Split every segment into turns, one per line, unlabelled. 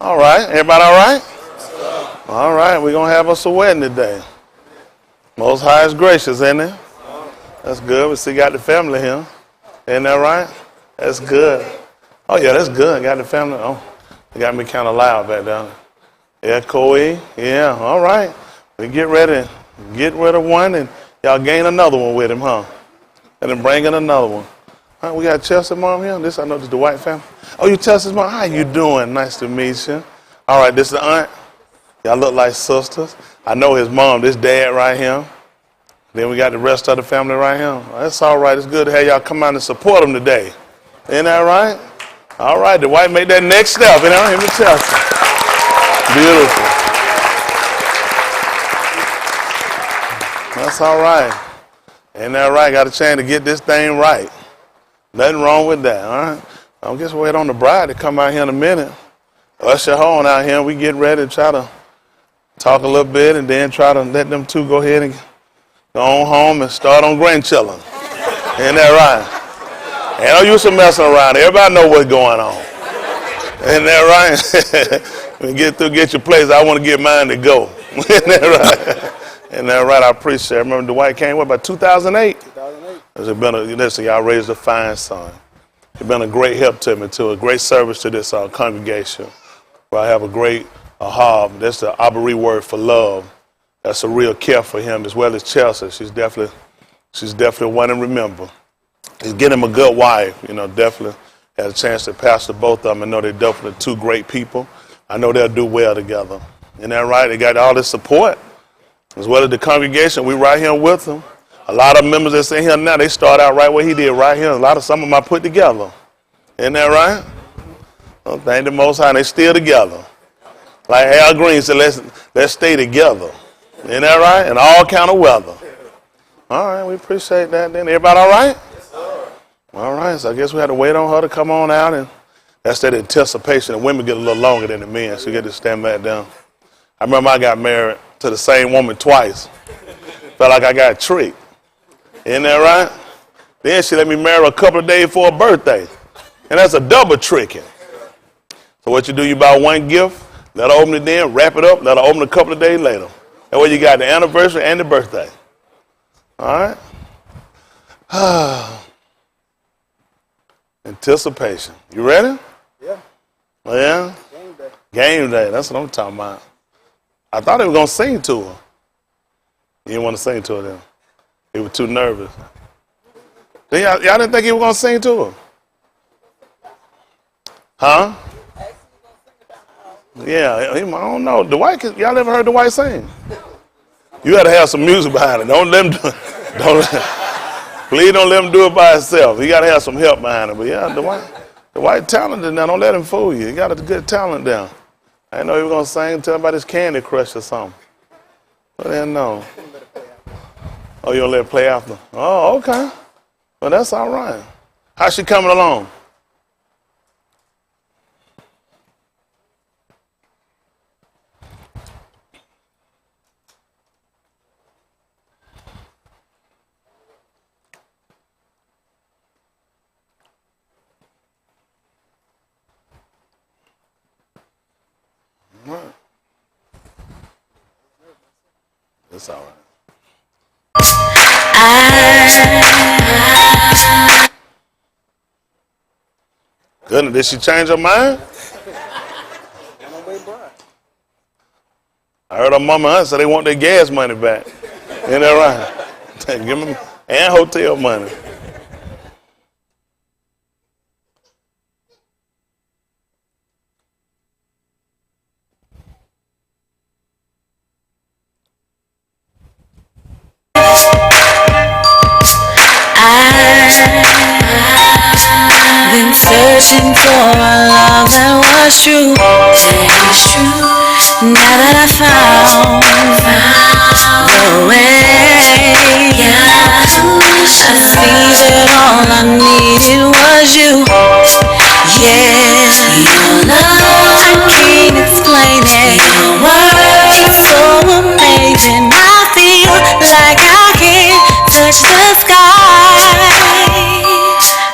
All right, everybody all right? All right, we're going to have us a wedding today. Most High is gracious, isn't it? That's good. We still got the family here. Isn't that right? That's good. Oh, yeah, that's good. Got the family. Oh, they got me kind of loud back down. Yeah, Coe. Yeah, all right. We get ready. Get rid of one, and y'all gain another one with him, huh? And then bring in another one. All right, we got Chelsea's mom here. I know this is the White family. Oh, you Chelsea's mom? How you doing? Nice to meet you. All right, this is the aunt. Y'all look like sisters. I know his mom, this dad right here. Then we got the rest of the family right here. That's all right. It's good to have y'all come out and support them today. Isn't that right? All right, the White make that next step. You know, him and Chelsea. Beautiful. That's all right. Ain't that right? Got a chance to get this thing right. Nothing wrong with that, all right? I guess we'll wait on the bride to come out here in a minute. Usher her on out here. We get ready to try to talk a little bit and then try to let them two go ahead and go on home and start on grandchildren. Ain't that right? Ain't no use of messing around. Everybody know what's going on. Ain't that right? When you get through, get your place. I want to get mine to go. Ain't that right? Ain't that right? I appreciate it. Remember Dwight came, what, about 2008? 2008. Listen, y'all raised a fine son. It's been a great help to me, too, a great service to this congregation. Where I have a great ahab. That's the Abari word for love. That's a real care for him, as well as Chelsea. She's definitely one to remember. He's getting him a good wife. You know, definitely had a chance to pastor both of them. I know they're definitely two great people. I know they'll do well together. Isn't that right? They got all this support. As well as the congregation, we right here with them. A lot of members that's in here now, they start out right where he did, right here. Some of them I put together. Isn't that right? Well, thank the Most High, they still together. Like Al Green said, let's stay together. Isn't that right? In all kind of weather. All right, we appreciate that then. Everybody all right? Yes, sir. All right, so I guess we had to wait on her to come on out, and that's that anticipation. The women get a little longer than the men, so you get to stand back down. I remember I got married to the same woman twice. Felt like I got tricked. Isn't that right? Then she let me marry her a couple of days for her birthday. And that's a double tricking. So what you do, you buy one gift, let her open it then, wrap it up, let her open it a couple of days later. That way you got the anniversary and the birthday. All right? Anticipation. You ready?
Yeah.
Oh, yeah?
Game day.
Game day. That's what I'm talking about. I thought they were going to sing to her. You didn't want to sing to her then. He was too nervous. Then y'all didn't think he was going to sing to her? Huh? Yeah, I don't know. Dwight, y'all ever heard Dwight sing? You got to have some music behind it. Don't let him do it. Please don't let him do it by himself. You got to have some help behind it. But yeah, Dwight talented now. Don't let him fool you. He got a good talent down. I didn't know he was going to sing. Tell him about his Candy Crush or something. But I didn't know. Oh, you going to let it play after? Oh, okay. Well, that's all right. How's she coming along? All right. It's all right. Goodness, did she change her mind? I heard her mama and said they want their gas money back. Ain't that right? Give them and hotel money.
I've been searching for a love that was true. That is true. Now that I found the way, I see that all I needed was you. Yeah, your love, I can't explain it. Your words so amazing. I feel like I can touch the sky.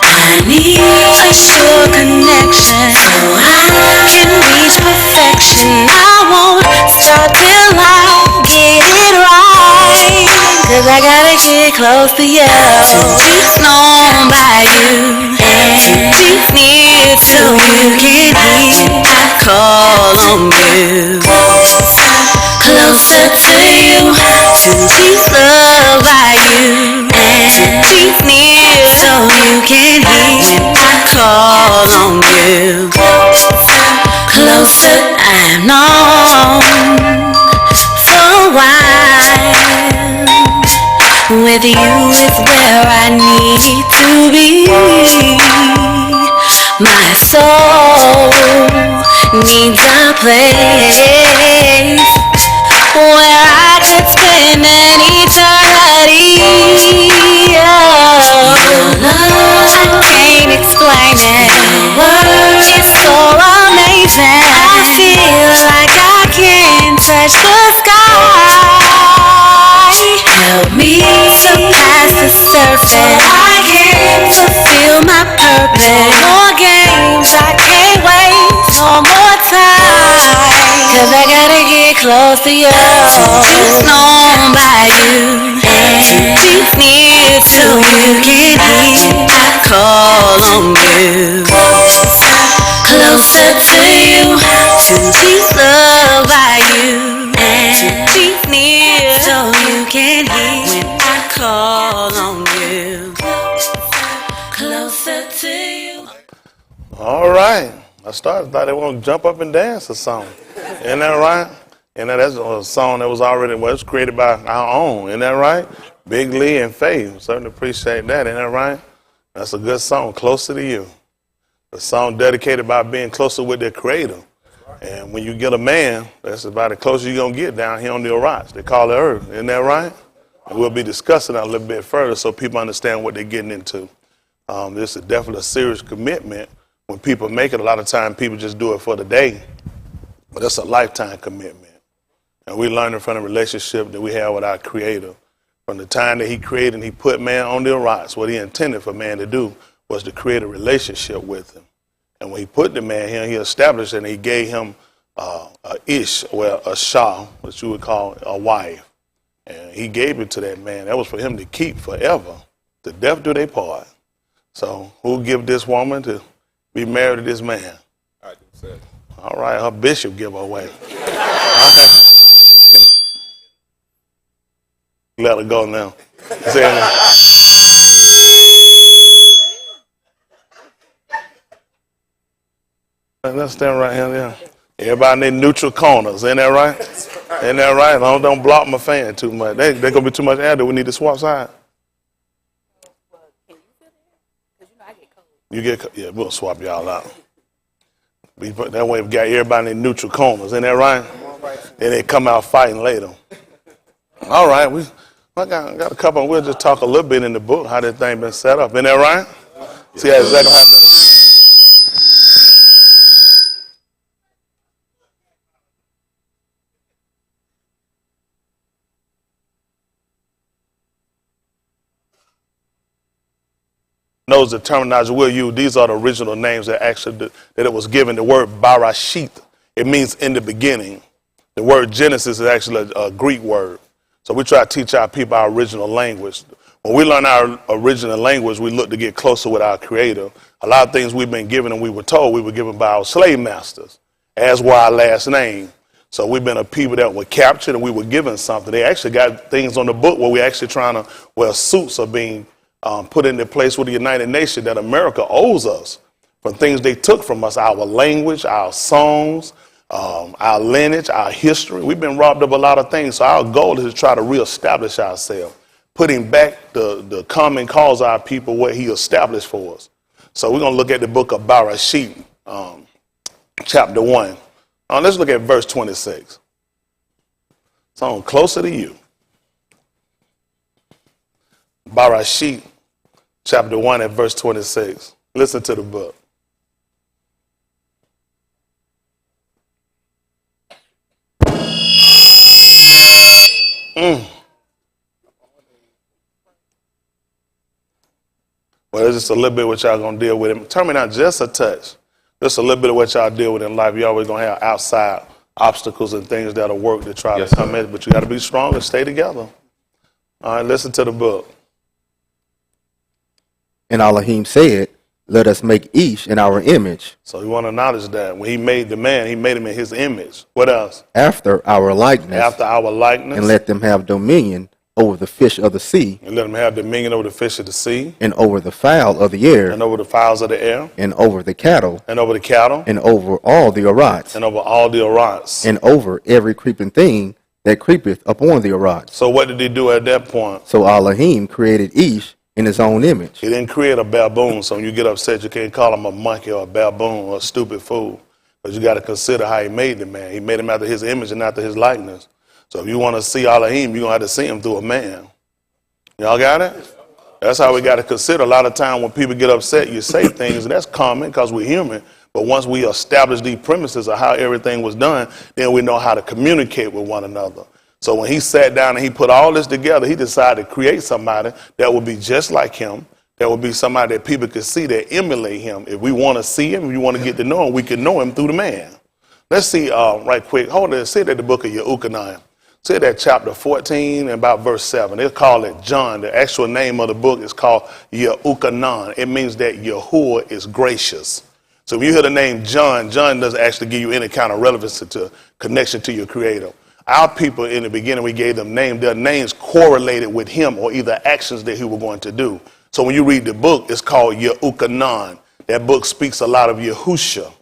I need a sure connection so I can reach perfection. get close to you. She's known by you, and she's near so you can hear I call on you. Closer to you, she's loved by you, and she's near so you can hear I call on you. Closer, I'm known for a while. With you is where I need to be. My soul needs a place where I could spend an eternity. Oh, your love, I can't explain it. Your word is so amazing. I feel like I can touch the sky. Help me surpass the surface. I can fulfill my purpose. More games, I can't wait no more time. Cause I gotta get close to you. She's known by you, and she's near so you can hear I call on you. Closer to you, she's loved by you, and she's near so you can hear when I call on you. Closer to you.
All right. I thought they want to jump up and dance or something. Isn't that right? And that's a song that was already created by our own. Isn't that right? Big Lee and Faith. Certainly appreciate that. Isn't that right? That's a good song, Closer to You. A song dedicated by being closer with their Creator. And when you get a man, that's about the closer you're going to get down here on the rocks. They call it Earth. Isn't that right? And we'll be discussing that a little bit further so people understand what they're getting into. This is definitely a serious commitment. When people make it, a lot of times people just do it for the day. But that's a lifetime commitment. And we're learning from the relationship that we have with our Creator. From the time that He created and He put man on the rocks, what He intended for man to do was to create a relationship with Him. And when He put the man here, He established it and He gave him a ish, or a shah, what you would call a wife. And He gave it to that man. That was for him to keep forever. To death do they part. So who'll give this woman to be married to this man?
I do say.
All right, her bishop give her away. Let her go now. Let's stand right here. Yeah. Everybody need neutral corners. Ain't that right? Ain't that right? Don't block my fan too much. They gonna be too much air. Do we need to swap sides? You get, yeah, we'll swap y'all out. That way we got everybody in neutral corners. Ain't that right? Then they come out fighting later. All right, I got a couple. We'll just talk a little bit in the book how this thing been set up. Ain't that right? See how exactly how it's been. Knows the terminology we'll use. These are the original names that it was given. The word Barashit, it means in the beginning. The word Genesis is actually a Greek word. So we try to teach our people our original language. When we learn our original language, we look to get closer with our Creator. A lot of things we've been given and we were told we were given by our slave masters, as were our last name. So we've been a people that were captured and we were given something. They actually got things on the book where we're actually trying to, suits are being put into place with the United Nations that America owes us for things they took from us, our language, our songs, our lineage, our history. We've been robbed of a lot of things. So our goal is to try to reestablish ourselves, putting back the common cause of our people, what He established for us. So we're going to look at the book of Barashit, chapter 1. Let's look at verse 26. So closer to you. Barashit, chapter 1 at verse 26. Listen to the book. Well, it's just a little bit what y'all going to deal with. Turn me down just a touch. Just a little bit of what y'all deal with in life. You're always going to have outside obstacles and things that'll work to try to come in. But you got to be strong and stay together. All right, listen to the book.
And Elohim said, let us make each in our image,
So we want to acknowledge that. When he made the man, he made him in his image. What else?
after our likeness,
After our likeness.
and let them have dominion over the fish of the sea,
And let him have dominion over the fish of the sea,
and over the fowl of the air,
and over the fowls of the air,
and over the cattle,
and over the cattle,
and over all the arats,
and over all the arats.
and over every creeping thing that creepeth upon the arats.
So what did he do at that point?
So Elohim created each in his own image.
He didn't create a baboon, so when you get upset, you can't call him a monkey or a baboon or a stupid fool. But you got to consider how he made the man. He made him after his image and after his likeness. So if you want to see Elohim, you're going to have to see him through a man. Y'all got it? That's how we got to consider. A lot of time when people get upset, you say things, and that's common because we're human. But once we establish these premises of how everything was done, then we know how to communicate with one another. So when he sat down and he put all this together, he decided to create somebody that would be just like him, that would be somebody that people could see, that emulate him. If we want to see him, if we want to get to know him, we can know him through the man. Let's see right quick. Hold it. Say that the book of Yehukanan. Say that chapter 14 and about verse 7. They call it John. The actual name of the book is called Yehukanan. It means that Yahuwah is gracious. So when you hear the name John, John doesn't actually give you any kind of relevancy to connection to your creator. Our people in the beginning, we gave them names. Their names correlated with him or either actions that he was going to do. So when you read the book, it's called Yehukanan. That book speaks a lot of Yahusha.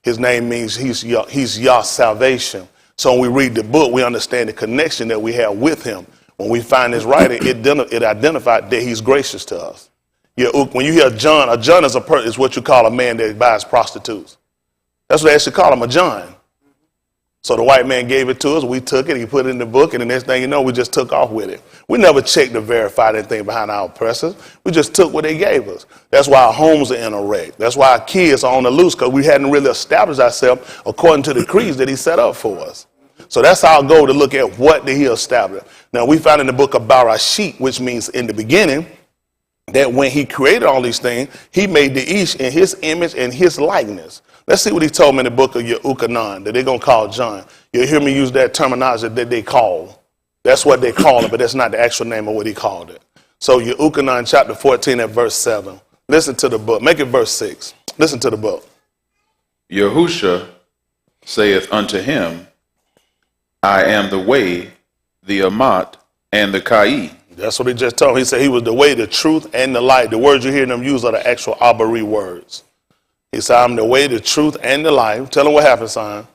His name means he's Yah's salvation. So when we read the book, we understand the connection that we have with him. When we find this writing, it identified that he's gracious to us. When you hear John, a John is what you call a man that buys prostitutes. That's what they actually call him, a John. So the white man gave it to us, we took it, he put it in the book, and the next thing you know, we just took off with it. We never checked to verify anything behind our oppressors. We just took what they gave us. That's why our homes are in a wreck. That's why our kids are on the loose, because we hadn't really established ourselves according to the creeds that he set up for us. So that's our goal, to look at what did he establish. Now we found in the book of Barashit, which means in the beginning, that when he created all these things, he made the Ish in his image and his likeness. Let's see what he told me in the book of Yehukanan that they're going to call John. You'll hear me use that terminology that they call. That's what they call it, but that's not the actual name of what he called it. So Yehukanan chapter 14 at verse 7. Listen to the book. Make it verse 6. Listen to the book.
Yahusha saith unto him, I am the way, the Amat, and the Kai.
That's what he just told him. He said he was the way, the truth, and the light. The words you hear them use are the actual Abari words. He said, I'm the way, the truth, and the life. Tell him what happened, son.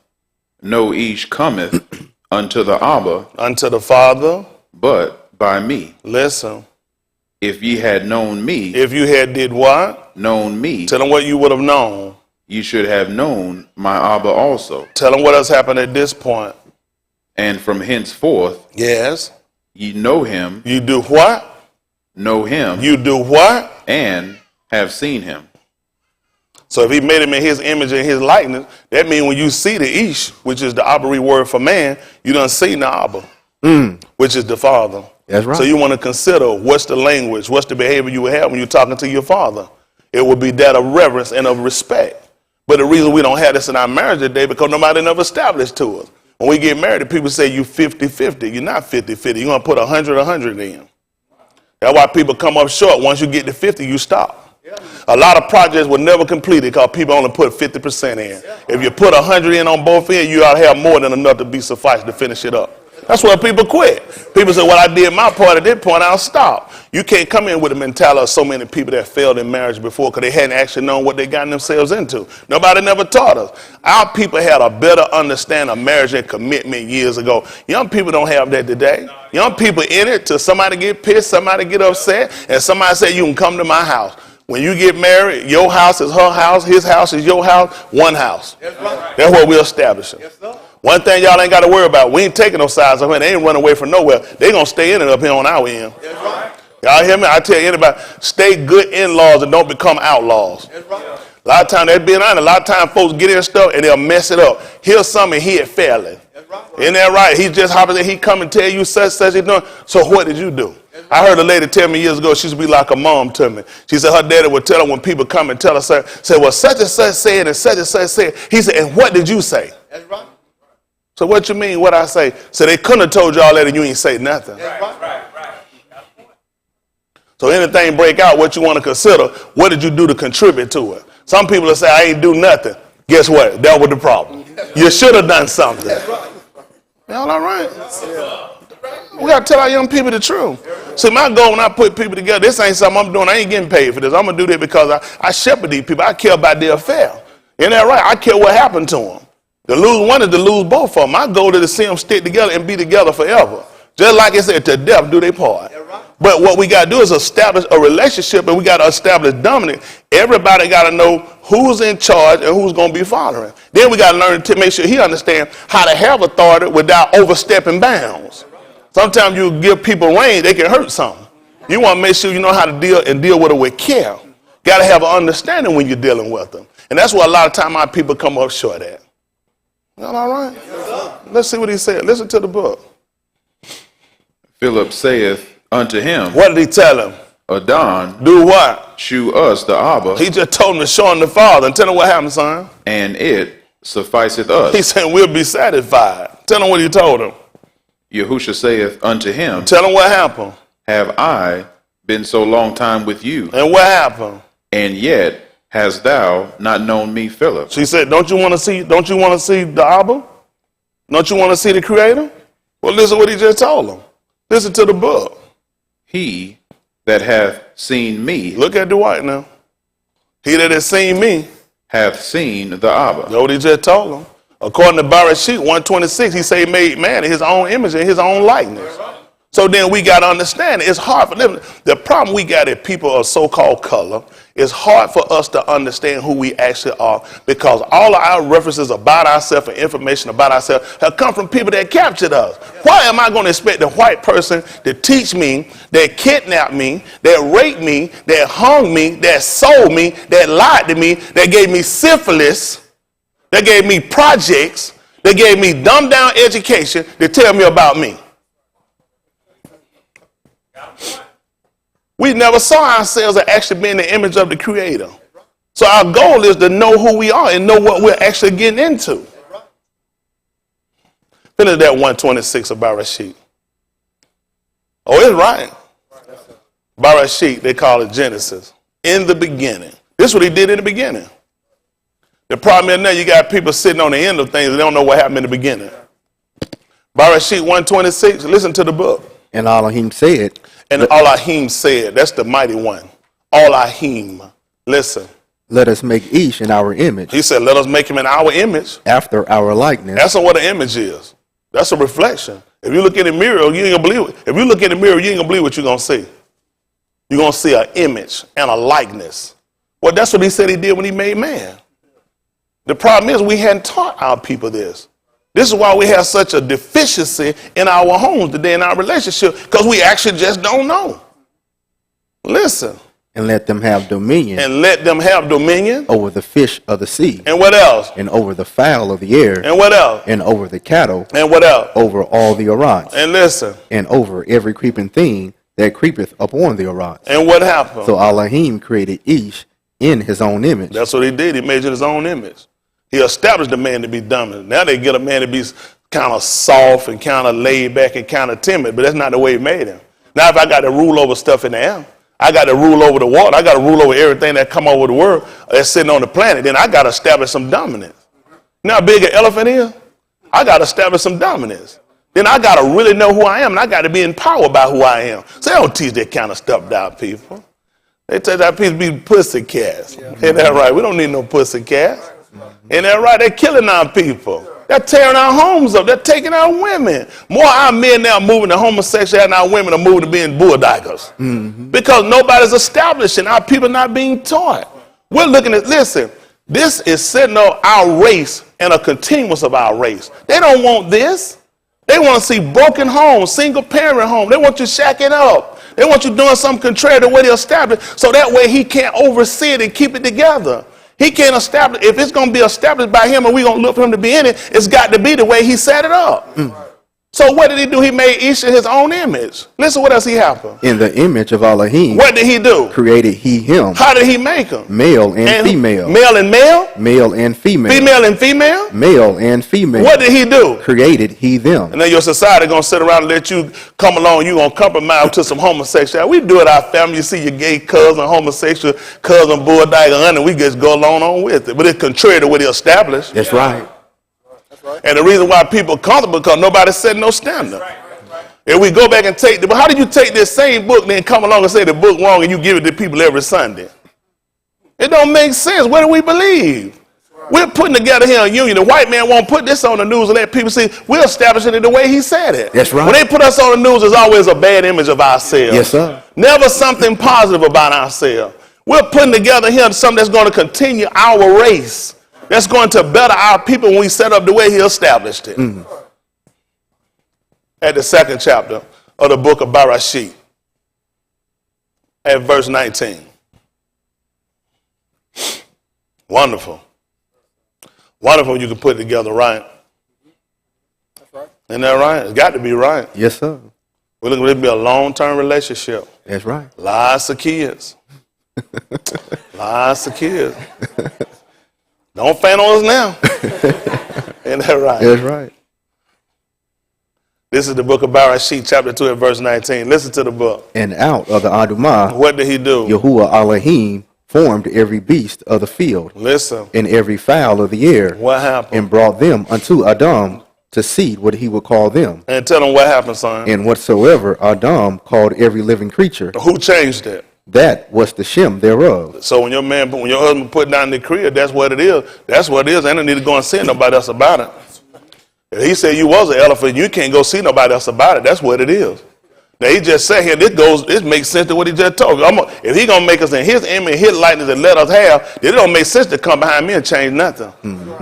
No ish cometh unto the Abba,
Unto the Father.
but by me.
Listen.
If ye had known me,
If you had did what?
known me,
Tell him what you would have known.
ye should have known my Abba also.
Tell him what has happened at this point.
And from henceforth,
Yes.
ye know him,
You do what?
know him,
You do what?
and have seen him.
So if he made him in his image and his likeness, that means when you see the Ish, which is the Abari word for man, you done see the Abba, which is the Father.
That's right.
So you want to consider what's the language, what's the behavior you would have when you're talking to your father. It would be that of reverence and of respect. But the reason we don't have this in our marriage today, because nobody never established to us. When we get married, people say you 50-50. You're not 50-50. You're going to put 100 in. That's why people come up short. Once you get to 50, you stop. A lot of projects were never completed because people only put 50% in. If you put 100 in on both ends, you ought to have more than enough to be sufficed to finish it up. That's why people quit. People say, well, I did my part. At this point, I'll stop. You can't come in with a mentality of so many people that failed in marriage before because they hadn't actually known what they gotten themselves into. Nobody never taught us. Our people had a better understanding of marriage and commitment years ago. Young people don't have that today. Young people in it till somebody get pissed, somebody get upset, and somebody say, you can come to my house. When you get married, your house is her house, his house is your house, one house. That's what we're establishing. One thing y'all ain't got to worry about, we ain't taking no sides of it. They ain't running away from nowhere. They going to stay in it up here on our end. Y'all hear me? I tell anybody, stay good in-laws and don't become outlaws. A lot of times, they're being honest, a lot of times folks get in stuff and they'll mess it up. Here's something he had failing. Isn't that right? He just happens that he come and tell you such he's doing. So what did you do? I heard a lady tell me years ago, she used to be like a mom to me. She said her daddy would tell her when people come and tell her, say, well, such and such said and such said. He said, and what did you say? That's right. So what you mean, what I say? So they couldn't have told you all that and you ain't say nothing. Right. So anything break out, what you want to consider, what did you do to contribute to it? Some people will say, I ain't do nothing. Guess what? That was the problem. You should have done something. Y'all all right? We got to tell our young people the truth. See, my goal when I put people together, this ain't something I'm doing. I ain't getting paid for this. I'm going to do this because I shepherd these people. I care about their affair. Isn't that right? I care what happened to them. To lose one is to lose both of them. My goal is to see them stick together and be together forever. Just like it said, to death do they part. But what we got to do is establish a relationship, and we got to establish dominance. Everybody got to know who's in charge and who's going to be following. Then we got to learn to make sure he understands how to have authority without overstepping bounds. Sometimes you give people reign, they can hurt something. You want to make sure you know how to deal with it with care. Got to have an understanding when you're dealing with them. And that's where a lot of time our people come up short at. Y'all all right? Let's see what he said. Listen to the book.
Philip saith unto him,
What did he tell him?
Adon,
Do what?
shew us the Abba,
He just told him to show him the Father and tell him what happened, son.
and it sufficeth us.
He said, we'll be satisfied. Tell him what he told him.
Yahusha saith unto him,
Tell him what happened.
Have I been so long time with you,
And what happened?
and yet hast thou not known me, Philip?
She said, don't you want to see the Abba? Don't you want to see the Creator? Well, listen what he just told him. Listen to the book.
He that hath seen me
Look at Dwight now. He that has seen me,
hath seen the Abba.
that's what he just told him. According to Bereshit 126, he said he made man in his own image and his own likeness. So then we got to understand it. It's hard for them. The problem we got is people of so-called color. It's hard for us to understand who we actually are because all of our references about ourselves and information about ourselves have come from people that captured us. Why am I going to expect a white person to teach me, that kidnapped me, that raped me, that hung me, that sold me, that lied to me, that gave me syphilis, that gave me projects, that gave me dumbed down education to tell me about me? We never saw ourselves as actually being the image of the Creator. So our goal is to know who we are and know what we're actually getting into. Finish that 126 of Bereshit. Oh, it's right. Bereshit, they call it Genesis. In the beginning. This is what he did in the beginning. The problem is now you got people sitting on the end of things and they don't know what happened in the beginning. Bereshit 126, listen to the book.
And Elohim said,
And Elohim said, that's the mighty one. Elohim, listen.
Let us make each in our image,
He said, let us make him in our image.
after our likeness.
That's what an image is. That's a reflection. If you look in the mirror, you ain't gonna believe it. If you look in the mirror, you ain't gonna believe what you're gonna see. You're gonna see an image and a likeness. Well, that's what he said he did when he made man. The problem is we hadn't taught our people this. This is why we have such a deficiency in our homes today, in our relationship, because we actually just don't know. Listen.
And let them have dominion
And let them have dominion.
over the fish of the sea,
And what else?
and over the fowl of the air,
And what else?
and over the cattle,
And what else?
over all the arats,
And listen.
and over every creeping thing that creepeth upon the arats.
And what happened?
So Elohim created each in his own image.
That's what he did. He made it his own image. He established the man to be dominant. Now they get a man to be kind of soft and kind of laid back and kind of timid, but that's not the way he made him. Now if I got to rule over stuff in the air, I got to rule over the water, I got to rule over everything that come over the world that's sitting on the planet, then I got to establish some dominance. You know how big an elephant is? I got to establish some dominance. Then I got to really know who I am, and I got to be empowered by who I am. So they don't teach that kind of stuff to our people. They teach our people to be pussycats. Ain't that right? We don't need no pussycats. Ain't that right? They're killing our people. They're tearing our homes up. They're taking our women. More our men now moving to homosexuality and our women are moving to being bulldaggers. Because nobody's establishing. Our people not being taught. We're looking at, listen, this is setting up our race and a continuance of our race. They don't want this. They want to see broken homes, single parent homes. They want you shacking up. They want you doing something contrary to what he established, so that way he can't oversee it and keep it together. He can't establish, if it's going to be established by him and we're going to look for him to be in it, it's got to be the way he set it up. So So what did he do? He made each in his own image. Listen, what else he happened?
In the image of Elohim
What did he do?
created he him,
How did he make them?
male and female.
Male and male?
Male and female.
Female and female?
Male and female.
What did he do?
Created he them.
And then your society gonna sit around and let you come along. You gonna compromise to some homosexuality. We do it our family. You see your gay cousin, homosexual cousin, bulldog, and we just go along on with it. But it's contrary to what he established.
That's right.
And the reason why people comfortable because nobody set no standard. If we go back and take but how did you take this same book and then come along and say the book wrong and you give it to people every Sunday? It don't make sense. What do we believe? We're putting together here a union. The white man won't put this on the news and let people see we're establishing it the way he said it.
That's right.
When they put us on the news, there's always a bad image of ourselves.
Yes, sir.
Never something positive about ourselves. We're putting together here something that's going to continue our race. That's going to better our people when we set up the way he established it. At the second chapter of the book of Bereshit, at verse 19. Wonderful. Wonderful when you can put it together right. That's right. Isn't that right? It's got to be right.
Yes, sir.
We're looking to be a long-term relationship.
That's right.
Lots of kids. Lots of kids. Don't faint on us now. Isn't that right?
That's right.
This is the book of Bereshit, chapter 2, and verse 19. Listen to the book.
And out of the Adumah,
What did he do?
Yahuwah Elohim formed every beast of the field
Listen.
and every fowl of the air,
What happened?
and brought them unto Adam to see what he would call them.
And tell them what happened, son.
And whatsoever Adam called every living creature,
Who changed it?
that was the Shem thereof.
So when your husband put down the crib, that's what it is. That's what it is. And I don't need to go and see nobody else about it. If he said you was an elephant, you can't go see nobody else about it. That's what it is. Now he just said here, this makes sense to what he just told you. If he gonna make us in his image, his likeness, and let us have, then it don't make sense to come behind me and change nothing.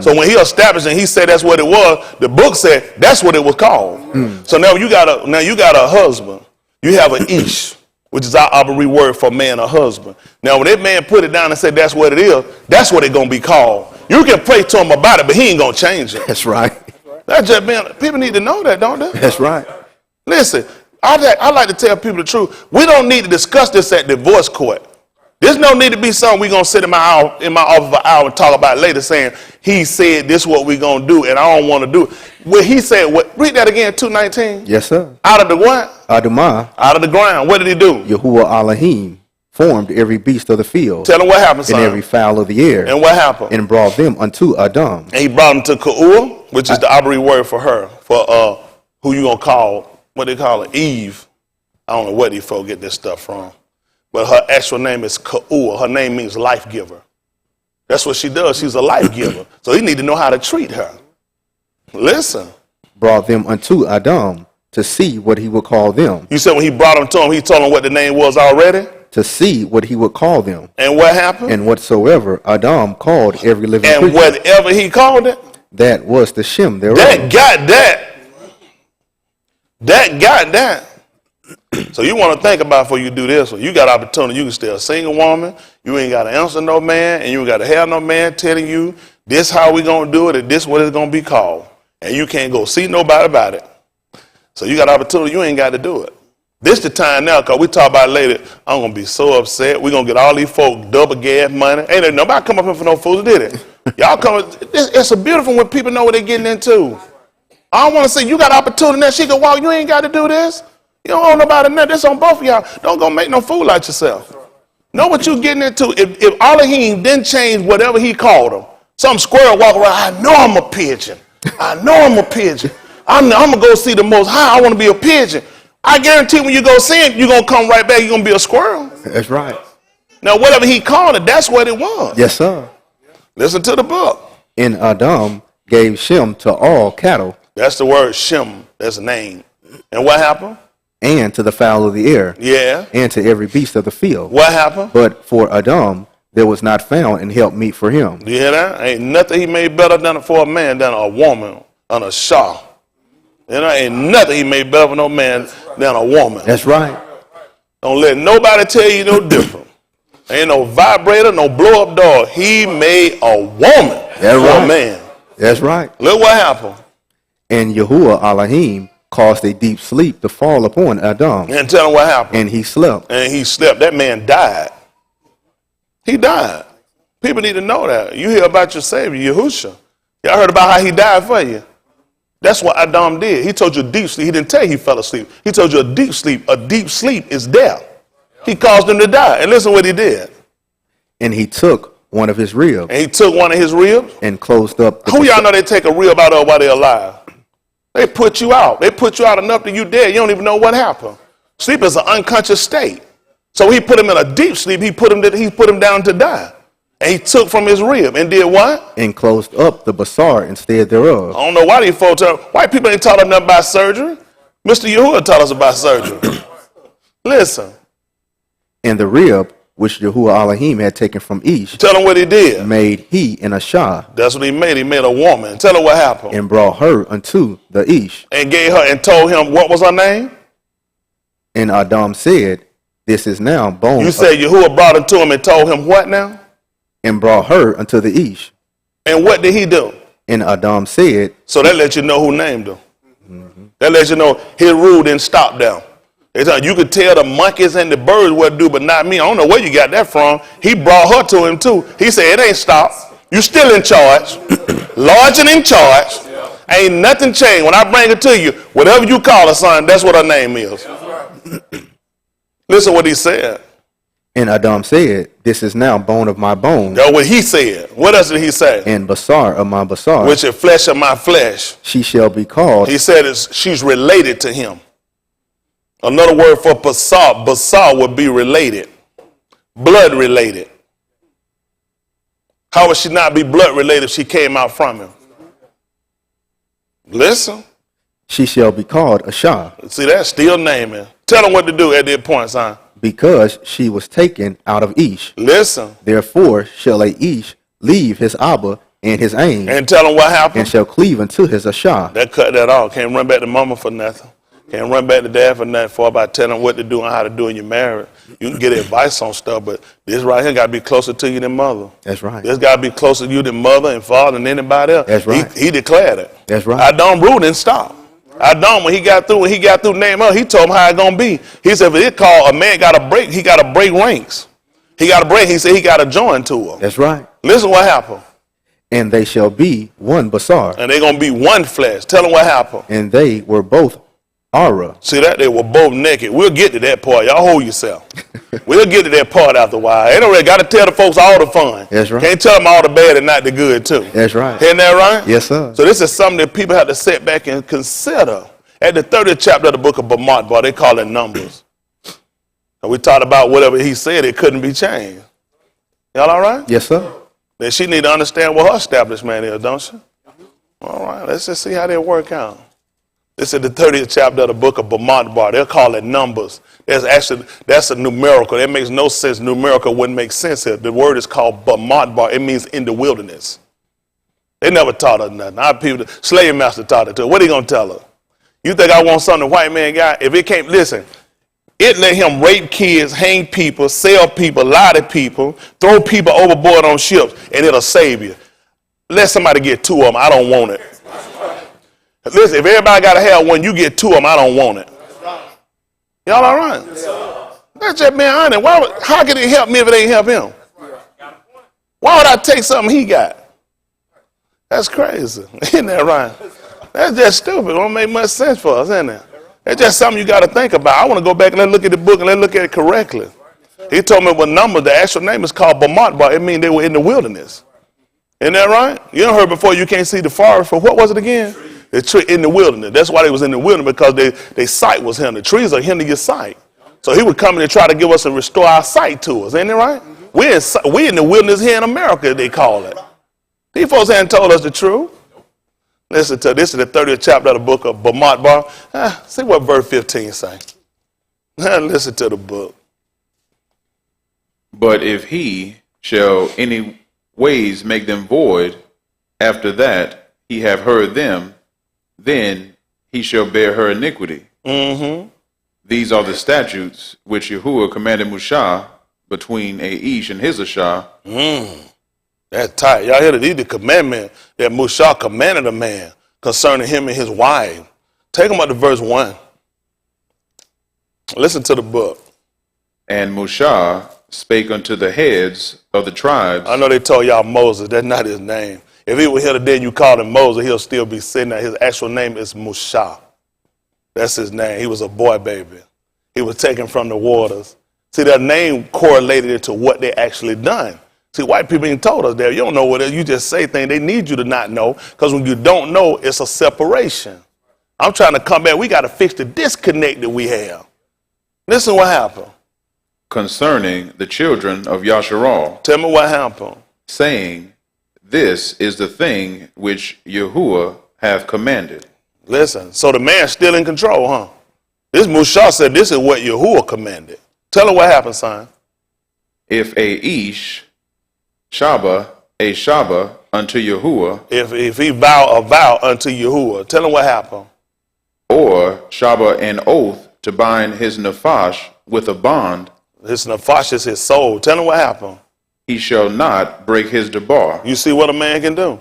So when he established and he said that's what it was, the book said that's what it was called. So now you got a husband. You have an ish, which is our Abari word for man, a husband. Now when that man put it down and said that's what it is, that's what it's gonna be called. You can pray to him about it, but he ain't gonna change it.
That's right.
That's just people need to know that, don't they?
That's right.
Listen, I like to tell people the truth. We don't need to discuss this at divorce court. There's no need to be something we're going to sit in my office for an hour and talk about later saying, he said this is what we're going to do, and I don't want to do it. Well, he said, read that again, 2:19.
Yes, sir.
Out of the what?
Adumah,
Out of the ground. What did he do?
Yahuwah Elohim formed every beast of the field
Tell him what happened, son.
and every fowl of the air,
And what happened?
and brought them unto Adam.
And he brought him to Carroll, which is the Abari word for her, for who you going to call, what they call it, Eve. I don't know where these folks get this stuff from. But her actual name is Carroll. Her name means life giver. That's what she does. She's a life giver. So you need to know how to treat her. Listen.
Brought them unto Adam to see what he would call them.
You said when he brought them to him, he told him what the name was already?
To see what he would call them.
And what happened?
And whatsoever Adam called every living
And
creature,
whatever he called it?
that was the Shem thereof.
That got that. That got that. So you want to think about before you do this one. You got opportunity. You can stay a single woman. You ain't got to answer no man. And you ain't got to have no man telling you this how we going to do it and this what it's going to be called. And you can't go see nobody about it. So you got opportunity. You ain't got to do it. This the time now, because we talk about it later. I'm going to be so upset. We're going to get all these folk double gas money. Ain't there nobody come up here for no fools, did it? Y'all come. It's a beautiful when people know what they're getting into. I don't want to say you got opportunity that she can walk. You ain't got to do this. You don't owe nobody nothing. This on both of y'all. Don't go make no fool out yourself. Know what you getting into. If Elohim didn't change whatever he called him, some squirrel walk around, I know I'm a pigeon. I know I'm a pigeon. I'm going to go see the Most High. I want to be a pigeon. I guarantee when you go see him, you're going to come right back. You're going to be a squirrel.
That's right.
Now, whatever he called it, that's what it was.
Yes, sir.
Listen to the book.
And Adam gave Shem to all cattle.
That's the word Shem. That's a name. And what happened?
And to the fowl of the air.
Yeah.
And to every beast of the field.
What happened?
But for Adam there was not found an help meet for him.
You hear that? Ain't nothing he made better than for a man than a woman and a shaw. You know, ain't nothing he made better for no man than a woman.
That's right.
Don't let nobody tell you no different. Ain't no vibrator, no blow up door. He made a woman
That's
for
right.
a man.
That's right.
Look what happened.
And Yahuwah Elohim caused a deep sleep to fall upon Adam,
And tell him what happened.
and he slept.
And he slept. That man died. He died. People need to know that. You hear about your Savior, Yahusha. Y'all heard about how he died for you. That's what Adam did. He told you deep sleep. He didn't tell you he fell asleep. He told you a deep sleep. A deep sleep is death. He caused him to die. And listen what he did.
And he took one of his ribs
And he took one of his ribs.
and closed up the
Who y'all know they take a rib out of while they're alive? They put you out. They put you out enough that you dead. You don't even know what happened. Sleep is an unconscious state. So he put him in a deep sleep. He put him down to die. And he took from his rib and did what?
and closed up the basar instead thereof.
I don't know why these folks white people ain't taught us nothing about surgery. Mr. Yahuwah taught us about surgery. Listen,
And the rib which Yahuwah Elohim had taken from Ish
tell him what he did.
made he in a shah,
That's what he made. He made a woman. Tell her what happened.
and brought her unto the Ish.
And gave her and told him what was her name?
And Adam said, This is now bone.
You said Yahuwah brought her to him and told him what now?
And brought her unto the Ish.
And what did he do?
And Adam said,
So that lets you know who named him. That lets you know his rule didn't stop them. You could tell the monkeys and the birds what to do, but not me. I don't know where you got that from. He brought her to him too. He said, it ain't stopped. You still in charge. Large and in charge. Ain't nothing changed. When I bring it to you, whatever you call her, son, that's what her name is. Listen what he said.
And Adam said, This is now bone of my bone,
That's what he said. What else did he say?
and basar of my basar.
Which is flesh of my flesh.
She shall be called.
He said she's related to him. Another word for basar, basar would be related. Blood related. How would she not be blood related if she came out from him? Listen.
She shall be called a shah,
See, that's still naming. Tell them what to do at that point, son.
because she was taken out of Ish.
Listen.
Therefore shall a Ish leave his Abba and his aim,
And tell them what happened.
and shall cleave unto his Ashah.
That cut that off. Can't run back to mama for nothing. Can't run back to dad for nothing for about telling them what to do and how to do when you're married. You can get advice on stuff, but this right here got to be closer to you than mother.
That's right.
This got to be closer to you than mother and father and anybody else.
That's right.
He declared it.
That's right.
Adam rule didn't stop. Adam, when he got through name up, he told him how it gonna be. He said, if it called a man got to break, he got to break ranks. He got to break. He said he got to join to him.
That's right.
Listen what happened.
And they shall be one basar,
And they're gonna be one flesh. Tell them what happened.
and they were both Ara.
See that? They were both naked. We'll get to that part. Y'all hold yourself. We'll get to that part after a while. Ain't already got to tell the folks all the fun.
That's right.
Can't tell them all the bad and not the good too.
That's right.
Isn't that right?
Yes, sir.
So this is something that people have to sit back and consider. At the 30th chapter of the book of Bamot, they call it Numbers. And we talked about whatever he said, it couldn't be changed. Y'all all right?
Yes, sir.
Then she need to understand what her establishment is, don't she? All right, let's just see how they work out. This is the 30th chapter of the book of Bamot. They'll call it Numbers. That's a numerical. That makes no sense. Numerical wouldn't make sense here. The word is called Bamot. It means in the wilderness. They never taught her nothing. Our people, slave master taught it to her. What are you going to tell her? You think I want something the white man got? If it can't, listen, it let him rape kids, hang people, sell people, lie to people, throw people overboard on ships, and it'll save you. Let somebody get two of them. I don't want it. Listen, if everybody got to have one, you get two of them. I don't want it. Y'all all right? That's just being honest. How can it help me if it ain't help him? Why would I take something he got? That's crazy. Isn't that right? That's just stupid. It don't make much sense for us, isn't it? It's just something you got to think about. I want to go back and let's look at the book and let's look at it correctly. He told me what number, the actual name is called Bamot. It means they were in the wilderness. Isn't that right? You done heard before you can't see the forest for what was it again? The tree in the wilderness. That's why they was in the wilderness, because their sight was hindered. The trees are hindering your sight. So he would come in and try to give us and restore our sight to us. Ain't that right? We're in the wilderness here in America, they call it. These folks hadn't told us the truth. Listen to this is the 30th chapter of the book of Bamot. See what verse 15 say. Listen to the book.
But if he shall any ways make them void, after that he have heard them, then he shall bear her iniquity.
Mm-hmm.
These are the statutes which Yahuwah commanded Mushah between a Ish and his Ashah.
That's tight. Y'all hear that? These the commandment that Mushah commanded a man concerning him and his wife. Take them up to verse 1. Listen to the book.
And Mushah spake unto the heads of the tribes.
I know they told y'all Moses. That's not his name. If he were here today and you called him Moses, he'll still be sitting there. His actual name is Mushah. That's his name. He was a boy baby. He was taken from the waters. See, their name correlated it to what they actually done. See, white people ain't told us that. You don't know what it is. You just say things. They need you to not know, because when you don't know, it's a separation. I'm trying to come back. We got to fix the disconnect that we have. Listen what happened.
Concerning the children of Yasharal.
Tell me what happened.
Saying, this is the thing which Yahuwah hath commanded.
Listen, so the man's still in control, huh? This Mushah said this is what Yahuwah commanded. Tell her what happened, son.
If a ish shaba a shaba unto Yahuwah,
If he vow a vow unto Yahuwah, tell him what happened.
or shaba an oath to bind his nephash with a bond,
His nephash is his soul. Tell him what happened.
he shall not break his debar.
You see what a man can do?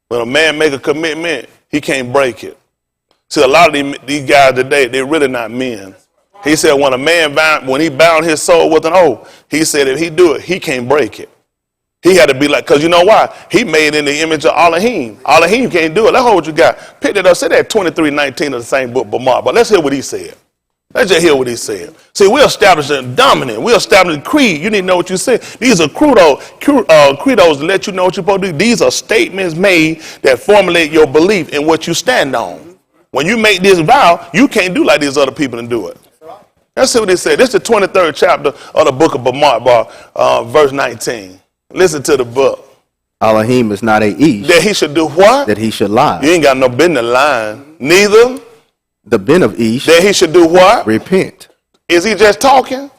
When a man make a commitment, he can't break it. See, a lot of these guys today, they're really not men. He said when a man when he bound his soul with an oath, he said if he do it, he can't break it. He had to be like, because you know why? He made in the image of Elohim. Elohim can't do it. Let's hold what you got. Pick it up. Say that 23:19 of the same book, Bamar. But let's hear what he said. Let's just hear what he said. See, we established a dominant. We established a creed. You need to know what you said. These are credos to let you know what you're supposed to do. These are statements made that formulate your belief in what you stand on. When you make this vow, you can't do like these other people and do it. Let's see what he said. This is the 23rd chapter of the book of Bamar, verse 19. Listen to the book.
Elohim is not a ish.
That he should do what?
That he should lie.
You ain't got no business lying. Neither.
The ben of ish.
That he should do what?
Repent.
Is he just talking?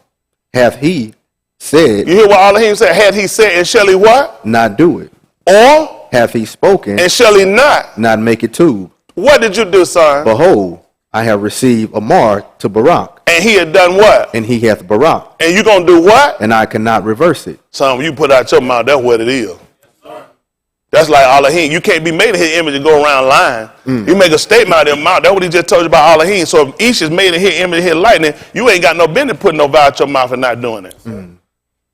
Hath he said.
You hear what Elohim said? Had he said, and shall he what?
Not do it.
Or?
Hath he spoken.
And shall he not?
Not make it tube.
What did you do, son?
Behold, I have received a mark to Barak.
And he had done what?
And he hath Barak.
And you gonna do what?
And I cannot reverse it.
Son, when you put out your mouth, that's what it is. That's like Elohim. You can't be made in his image and go around lying. You make a statement out of your mouth. That's what he just told you about Elohim. So if Ish is made in his image and his likeness, you ain't got no business putting no vow out your mouth and not doing it.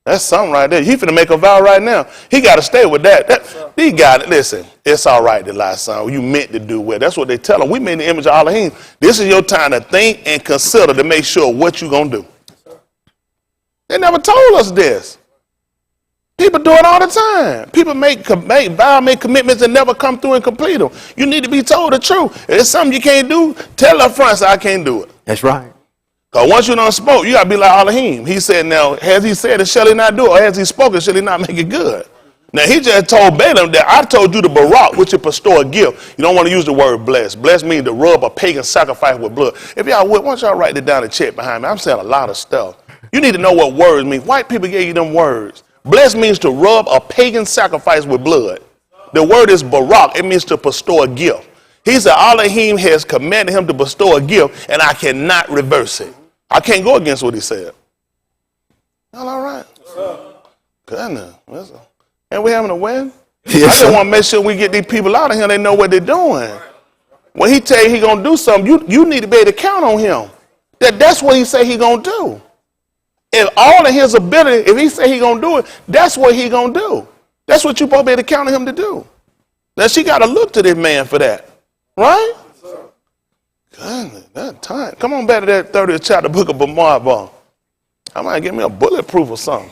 That's something right there. He finna make a vow right now. He got to stay with that. He got it. Listen, it's all right to lie, son. You meant to do well. That's what they tell him. We made in the image of Elohim. This is your time to think and consider to make sure what you going to do. They never told us this. People do it all the time. People make commitments and never come through and complete them. You need to be told the truth. If it's something you can't do, tell up front, so I can't do it.
That's right.
Because once you done spoke, you got to be like Elohim. He said, now, has he said it, shall he not do it? Or has he spoken, shall he not make it good? Now, he just told Balaam that I told you to Barak, which is bestow a gift. You don't want to use the word bless. Bless means to rub a pagan sacrifice with blood. If y'all would, why don't y'all write it down and check behind me? I'm saying a lot of stuff. You need to know what words mean. White people gave you them words. Bless means to rub a pagan sacrifice with blood. The word is Barak. It means to bestow a gift. He said, Elohim has commanded him to bestow a gift, and I cannot reverse it. I can't go against what he said. All right. Goodness. And we having a win?
Yes,
I just
sir.
want to make sure we get these people out of here. They know what they're doing. When he tell you he going to do something, you need to be able to count on him. That's what he say he going to do. If all of his ability, if he say he going to do it, that's what he going to do. That's what you supposed to be able to count on him to do. Now she got to look to this man for that. Right? Goodness, that time. Come on back to that 30th chapter book of Bamar. I might get me a bulletproof or something.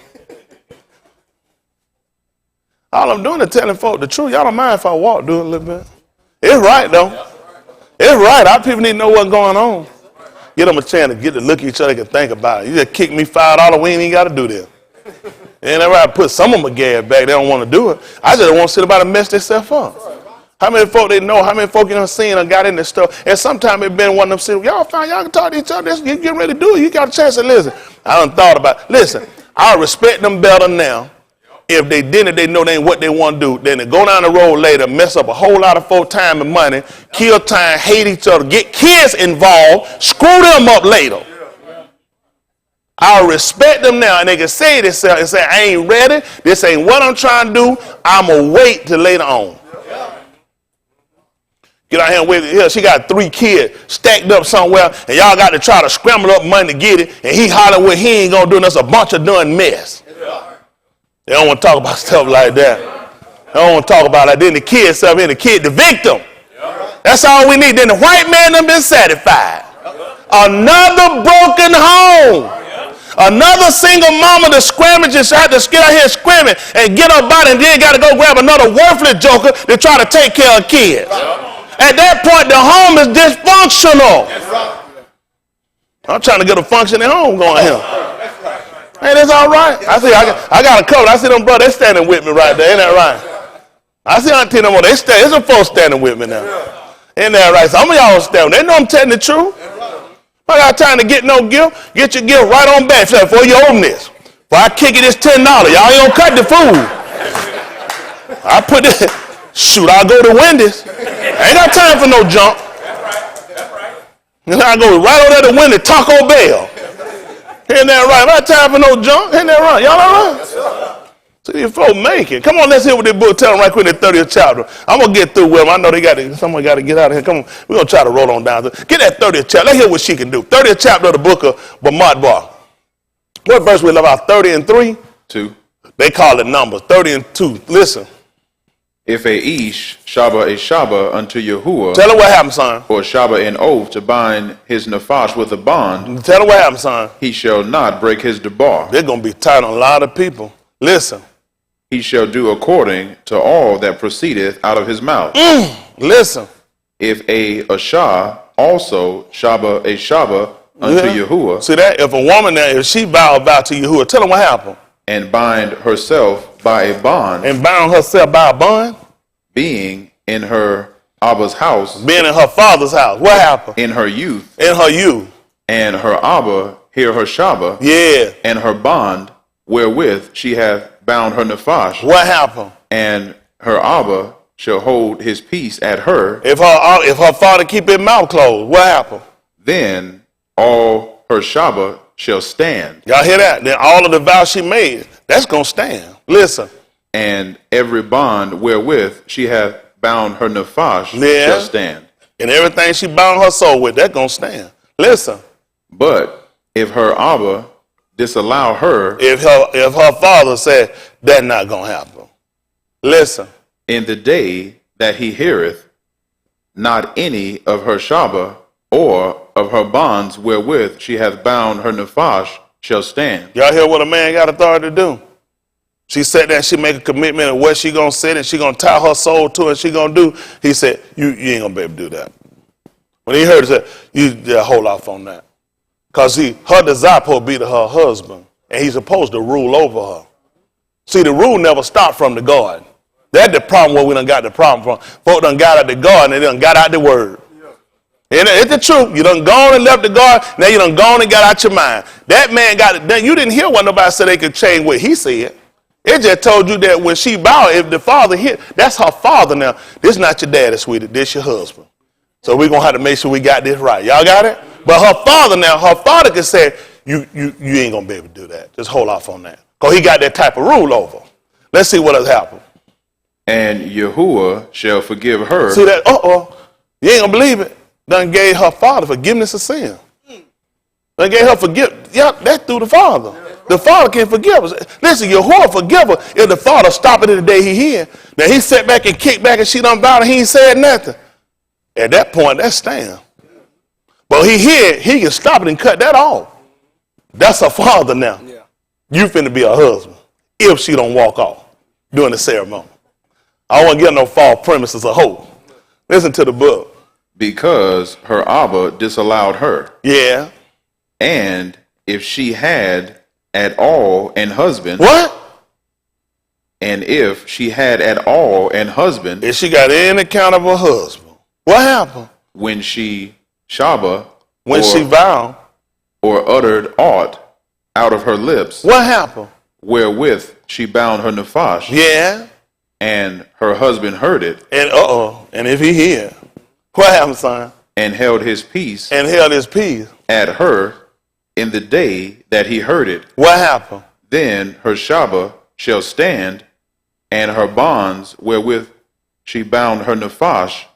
All I'm doing is telling folk the truth. Y'all don't mind if I walk, do it a little bit. It's right, though. It's right. Our people need to know what's going on. Get them a chance to get to look at each other and think about it. You just kick me $5, we ain't even got to do this. And I put some of them a gas back. They don't want to do it. I just don't want to sit about and mess themselves up. How many folk they know? How many folk you done seen and got in this stuff? And sometimes it been one of them sitting, y'all find y'all can talk to each other. You getting ready to do it. You got a chance to listen. I done thought about it. Listen, I respect them better now. If they didn't, they know they ain't what they want to do. Then they go down the road later, mess up a whole lot of folk time and money, kill time, hate each other, get kids involved, screw them up later. I respect them now, and they can say this and say, I ain't ready. This ain't what I'm trying to do. I'm going to wait till later on. Get out here with it. Here, she got 3 kids stacked up somewhere, and y'all got to try to scramble up money to get it, and he hollering what he ain't gonna do, and that's a bunch of done mess. They don't want to talk about stuff like that. They don't want to talk about that. Then the kid stuff, and the kid, the victim. That's all we need. Then the white man done been satisfied. Another broken home. Another single mama that screaming, just had to get out here screaming and get her body, and then got to go grab another worthless joker to try to take care of kids. At that point, the home is dysfunctional. I'm trying to get a functioning home going here. Hey, that's all right. I see, I got a couple. I see them brothers, they standing with me right there. Ain't that right? I see Auntie them, they stand. There's some folks standing with me now. Ain't that right? Some of y'all standing. They know I'm telling the truth. I got time to get no gift. Get your gift right on back before you open this. Before I kick it, it's $10. Y'all ain't gonna cut the food. I put it. Shoot, I'll go to Wendy's. I ain't got time for no junk. And I go right over there to Wendy's, Taco Bell. Ain't that right? I got time for no junk. Ain't that right? Y'all all right? See these folks making. Come on, let's hear what this book telling right quick in the 30th chapter. I'm going to get through with them. I know someone got to get out of here. Come on, we're going to try to roll on down. Get that 30th chapter. Let's hear what she can do. 30th chapter of the book of Bamidbar. What verse we love out? 30 and 3?
2.
They call it numbers. 30 and 2. Listen.
If a ish shaba a shaba unto Yahuwah,
Tell her what happened, son.
or shaba an oath to bind his nefash with a bond,
Tell her what happened, son.
he shall not break his debar.
They're going to be tight on a lot of people. Listen.
He shall do according to all that proceedeth out of his mouth.
Listen.
If a ashah also shaba a shaba unto Yahuwah,
See that? If a woman now, if she vow to Yahuwah, tell her what happened.
and bind herself by a bond,
And bound herself by a bond,
being in her Abba's house,
being in her father's house. What happened?
in her youth,
In her youth.
and her Abba hear her shaba,
Yeah.
and her bond wherewith she hath bound her nefash,
What happened?
and her Abba shall hold his peace at her,
If her father keep his mouth closed, what happened?
then all her shaba shall stand,
Y'all hear that? Then all of the vows she made, that's going to stand. Listen.
and every bond wherewith she hath bound her nefash
Yeah.
shall stand.
And everything she bound her soul with, that's going to stand. Listen.
But if her Abba disallow her
If her father said, that's not going to happen. Listen.
in the day that he heareth, not any of her shaba or of her bonds wherewith she hath bound her nefash shall stand.
Y'all hear what a man got authority to do? She sat there and she make a commitment of what she gonna sit and she gonna tie her soul to it and she gonna do. He said, you ain't gonna be able to do that. When he heard it, he said, you hold off on that. Because her desire supposed to be to her husband, and he's supposed to rule over her. See, the rule never stopped from the garden. That's the problem where we done got the problem from. Folk done got out the garden and they done got out the word. And it's the truth. You done gone and left the garden, now you done gone and got out your mind. That man got it. You didn't hear what nobody said they could change what he said. It just told you that when she bowed, if the father hit, that's her father now. This not your daddy, sweetie. This your husband. So we're going to have to make sure we got this right. Y'all got it? But her father can say, you ain't going to be able to do that. Just hold off on that. Because he got that type of rule over. Let's see what has happened.
And Yahuwah shall forgive her.
See that? You ain't going to believe it. Done gave her father forgiveness of sin. Done gave her forgiveness. Yeah, that's through the father. The father can forgive us. Listen, Yahuwah forgive her if the father stop it in the day he hear. Now he sat back and kicked back and she done bowed and he ain't said nothing. At that point, that's stand. But he can stop it and cut that off. That's her father now. Yeah. You finna be a husband if she don't walk off during the ceremony. I don't want to get no false premises of hope. Listen to the book.
Because her Abba disallowed her.
Yeah.
And if she had at all an husband.
What?
And if she had at all an husband.
If she got any kind of a husband. What happened?
When she shaba.
When she vowed.
Or uttered aught out of her lips.
What happened?
Wherewith she bound her nefash.
Yeah.
And her husband heard it.
And and if he hear. What happened, son?
And held his peace.
And held his peace.
At her in the day that he heard it.
What happened?
Then her shaba shall stand, and her bonds wherewith she bound her nefash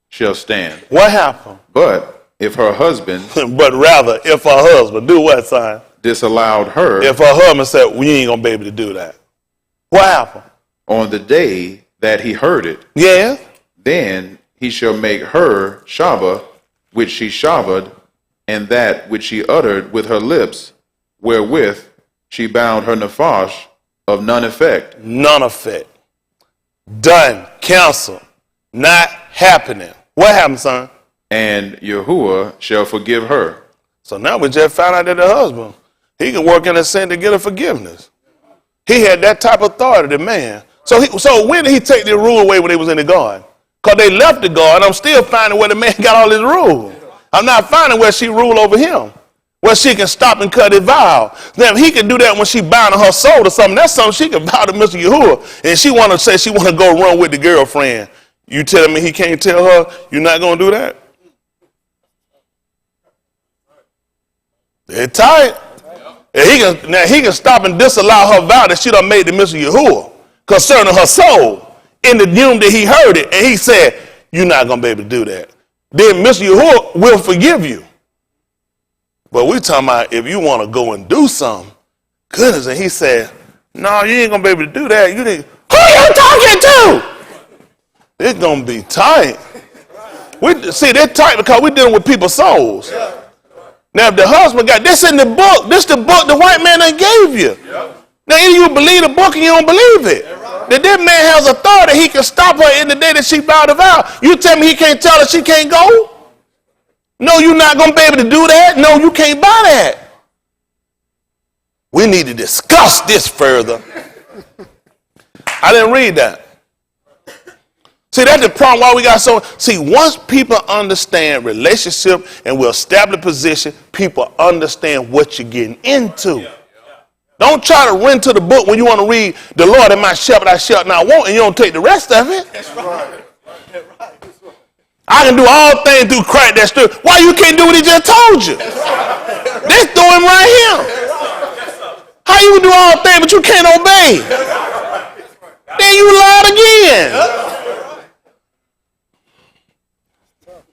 shall stand.
What happened?
But if her husband
But rather, if her husband, do what, son?
disallowed her
If her husband said, we ain't going to be able to do that. What happened?
on the day that he heard it,
Yeah.
then he shall make her Shabbat, which she Shabbat, and that which she uttered with her lips, wherewith she bound her Nephash, of none effect.
None effect. Done. Cancel. Not happening. What happened, son?
And Yahuwah shall forgive her.
So now we just found out that the husband, he can work in a sin to get a forgiveness. He had that type of authority, the man. So when did he take the rule away when they was in the garden? Because they left the garden. I'm still finding where the man got all his rules. I'm not finding where she ruled over him. Where she can stop and cut his vow. Now, if he can do that when she bound her soul to something, that's something she can vow to Mr. Yahuwah. And she want to say she want to go run with the girlfriend. You telling me he can't tell her you're not going to do that? They're tight. And he can stop and disallow her vow that she done made to Mr. Yahuwah concerning her soul in the doom that he heard it. And he said, you're not going to be able to do that. Then Mr. Yahuwah will forgive you. But we talking about if you want to go and do something, goodness, and he said, no, you ain't going to be able to do that. You need, who you talking to? It's going to be tight. See, they're tight because we're dealing with people's souls. Now, if the husband got this in the book, this the book the white man done gave you. Now, either you believe the book or you don't believe it. That this man has authority. He can stop her in the day that she vowed a vow. You tell me he can't tell her she can't go? No, you're not going to be able to do that. No, you can't buy that. We need to discuss this further. I didn't read that. See, that's the problem why we got so. See, once people understand relationship and will establish position, people understand what you're getting into. Don't try to run to the book when you want to read the Lord and my shepherd I shall not want, and you don't take the rest of it. That's right. I can do all things through Christ that's true. Why you can't do what he just told you? This throw him right here. How you do all things but you can't obey? Then you lied again.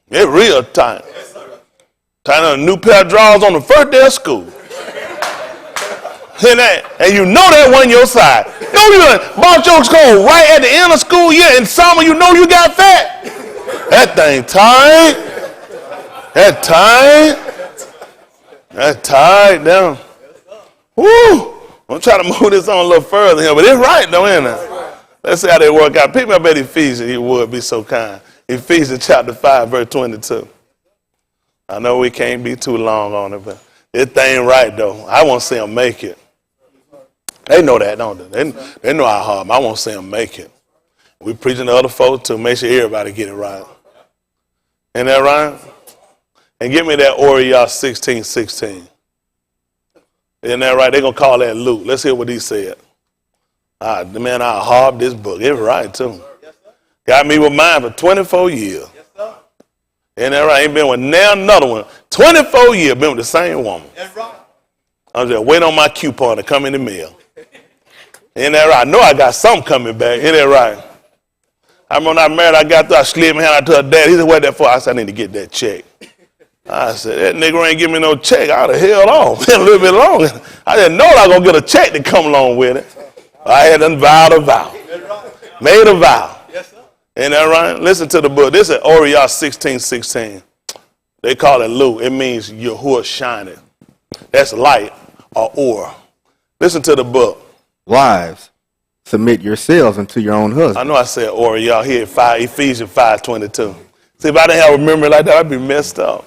It's real tight. Tying on a new pair of drawers on the first day of school. And you know that one your side. No, you bought your coat right at the end of school year, and summer you know you got fat. That thing tight. That tight down. Woo! I'm trying to move this on a little further here, but it's right though, isn't it? Let's see how they work out. Pick me up at Ephesians, he would be so kind. Ephesians chapter 5, verse 22. I know we can't be too long on it, but this thing right though. I won't see them make it. They know that, don't they? They know how hard. I won't see them make it. We preaching to other folks to make sure everybody get it right. Ain't that right? And give me that Oriah 16:16. Isn't that right? They're going to call that Luke. Let's hear what he said. Man, I harp this book. It's right, too. Got me with mine for 24 years. Ain't that right? Ain't been with now another one. 24 years, been with the same woman. I'm just waiting on my coupon to come in the mail. Ain't that right? I know I got something coming back. Ain't that right? I remember when I married, I slid my hand out to her dad. He said, what that for? I said, I need to get that check. I said, that nigga ain't give me no check. I would have held off a little bit longer. I didn't know I was going to get a check to come along with it. I had done vowed a vow. Made a vow. Ain't that right? Listen to the book. This is Oriah 16:16. They call it Luke. It means Yahuwah shining. That's light or. Listen to the book.
Wives, submit yourselves unto your own husband.
I know I said Oriah here, Ephesians 5:22. See, if I didn't have a memory like that, I'd be messed up.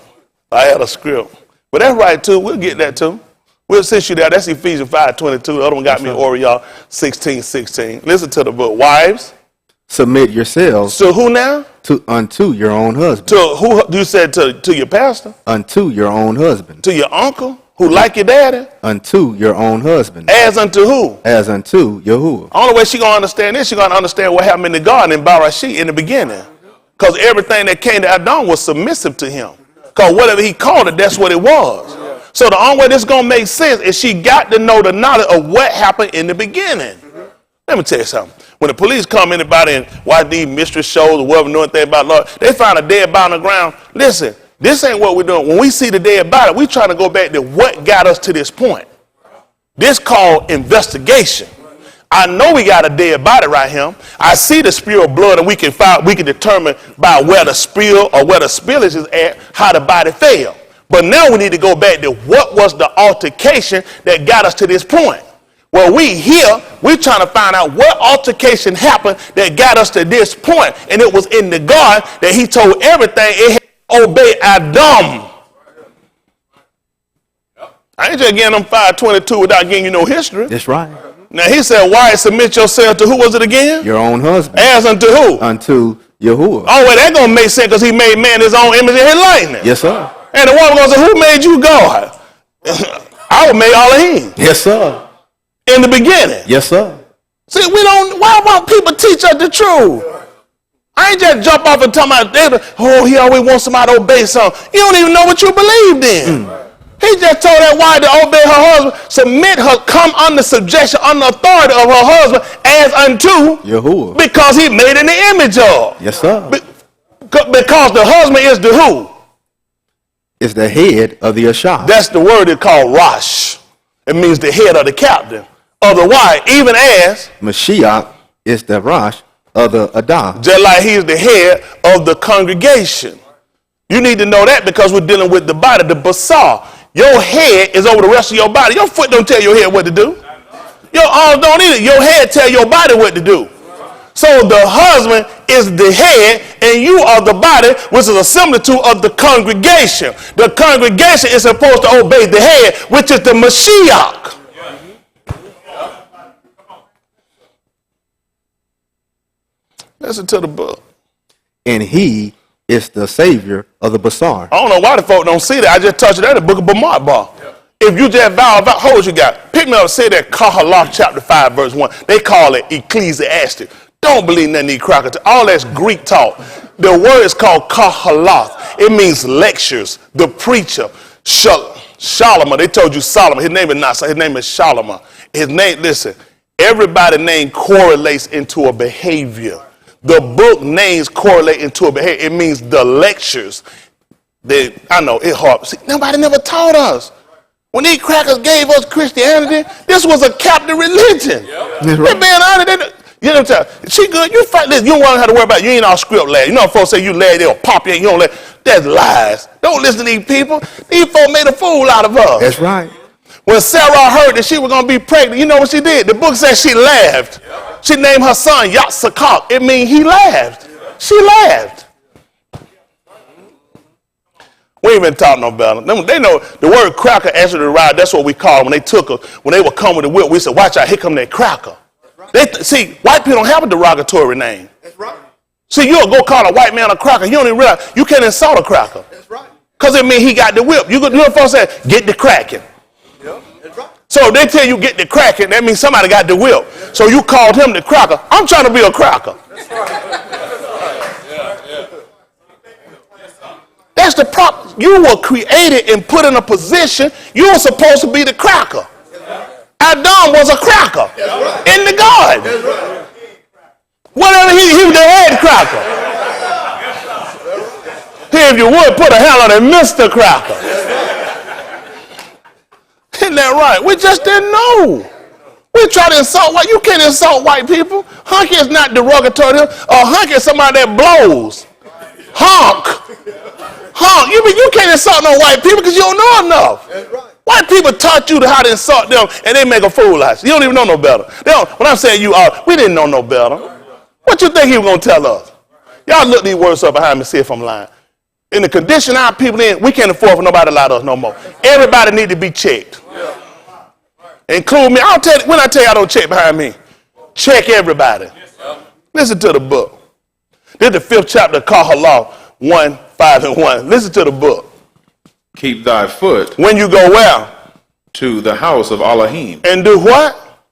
I had a script. But that's right, too. We'll get that, too. We'll send you that. That's Ephesians 5:22. The other one got me Oriah 16:16. Listen to the book. Wives,
submit yourselves.
To who now?
Unto your own husband.
To who? You said to your pastor?
Unto your own husband.
To your uncle who like your daddy?
Unto your own husband.
As unto who?
As unto Yahuwah.
Only way she gonna understand this, she gonna understand what happened in the garden in Barashit in the beginning. Because everything that came to Adam was submissive to him. Because whatever he called it, that's what it was. So the only way this is gonna make sense is she got to know the knowledge of what happened in the beginning. Let me tell you something. When the police come anybody and watch these mystery shows or whatever, know anything about Lord, they find a dead body on the ground. Listen, this ain't what we're doing. When we see the dead body, we trying to go back to what got us to this point. This called investigation. I know we got a dead body right here. I see the spill of blood, and we can determine by where the spill or where the spillage is at, how the body fell. But now we need to go back to what was the altercation that got us to this point. Well, we're trying to find out what altercation happened that got us to this point. And it was in the garden that he told everything it had to obey Adam. I ain't just getting them 522 without giving you no history.
That's right.
Now he said, why submit yourself to who was it again?
Your own husband.
As unto who?
Unto Yahuwah.
Oh, well, that gonna make sense because he made man his own image and his likeness.
Yes, sir.
And the woman gonna say, who made you God? I was made Elohim.
Yes, sir.
In the beginning.
Yes, sir.
See, why won't people teach us the truth? I ain't just jump off and talk about, he always wants somebody to obey something. You don't even know what you believed in. He just told that wife to obey her husband, submit her, come under subjection, under authority of her husband as unto
Yahuwah.
Because he made in the image of.
Yes, sir.
Because the husband is the who?
It's the head of the Ashah.
That's the word it's called Rosh. It means the head of the captain of the wife, even as
Mashiach is the Rosh of the Adah.
just like he's the head of the congregation. You need to know that because we're dealing with the body, the basar. Your head is over the rest of your body. Your foot don't tell your head what to do. Your arms don't either. Your head tell your body what to do. So the husband is the head and you are the body, which is a similitude of the congregation. The congregation is supposed to obey the head, which is the Mashiach. Listen to the book.
And he is the savior of the Basar.
I don't know why the folk don't see that. I just touched it at the book of Bamart Bar. If you just vow, how old you got? Pick me up and say that Carroll chapter 5 verse 1. They call it Ecclesiastic. Don't believe nothing these crackers. All that's Greek talk. The word is called Kahalath. It means lectures. The preacher. Solomon. They told you Solomon. His name is not. His name is Solomon. His name, listen, everybody's name correlates into a behavior. The book names correlate into a behavior. It means the lectures. I know, it hard. See, nobody never taught us. When these crackers gave us Christianity, this was a captive religion. They're being honest. You know what I'm saying? She good. You fight this. You don't want to have to worry about it. You ain't all script lad. You know folks say you lad, they'll pop you. You don't let. That's lies. Don't listen to these people. These folks made a fool out of us.
That's right.
When Sarah heard that she was going to be pregnant, you know what she did? The book says she laughed. She named her son Yatsakak. It means he laughed. She laughed. We ain't been taught no better. They know the word cracker actually derived. That's what we call them. When they took her, when they would come with the whip, we said, watch out, here come that cracker. See, white people don't have a derogatory name.
That's right.
See, you'll go call a white man a cracker. You don't even realize you can't insult a cracker.
That's right.
Because it means he got the whip. You know folks say, get the cracking.
Yeah, that's right.
So if they tell you get the cracking, that means somebody got the whip. So you called him the cracker. I'm trying to be a cracker.
That's right.
That's the problem. You were created and put in a position. You were supposed to be the cracker. Adam was a cracker in the garden. Whatever he was the head cracker. Here, if you would, put a hand on it, Mr. Cracker. Isn't that right? We just didn't know. We try to insult white. You can't insult white people. Hunky is not derogatory. A hunk is somebody that blows. Honk. Honk. You can't insult no white people because you don't know enough.
That's right.
White people taught you how to insult them, and they make a fool out of you. You don't even know no better. When I'm saying you are, we didn't know no better. What you think he was going to tell us? Y'all look these words up behind me, see if I'm lying. In the condition our people in, we can't afford for nobody to lie to us no more. Everybody need to be checked. Include me. When I tell you I don't check behind me, check everybody. Listen to the book. This is the 5th chapter of Carroll 1, 5, and 1. Listen to the book.
Keep thy foot
When you go where?
to the house of Elohim.
And do what?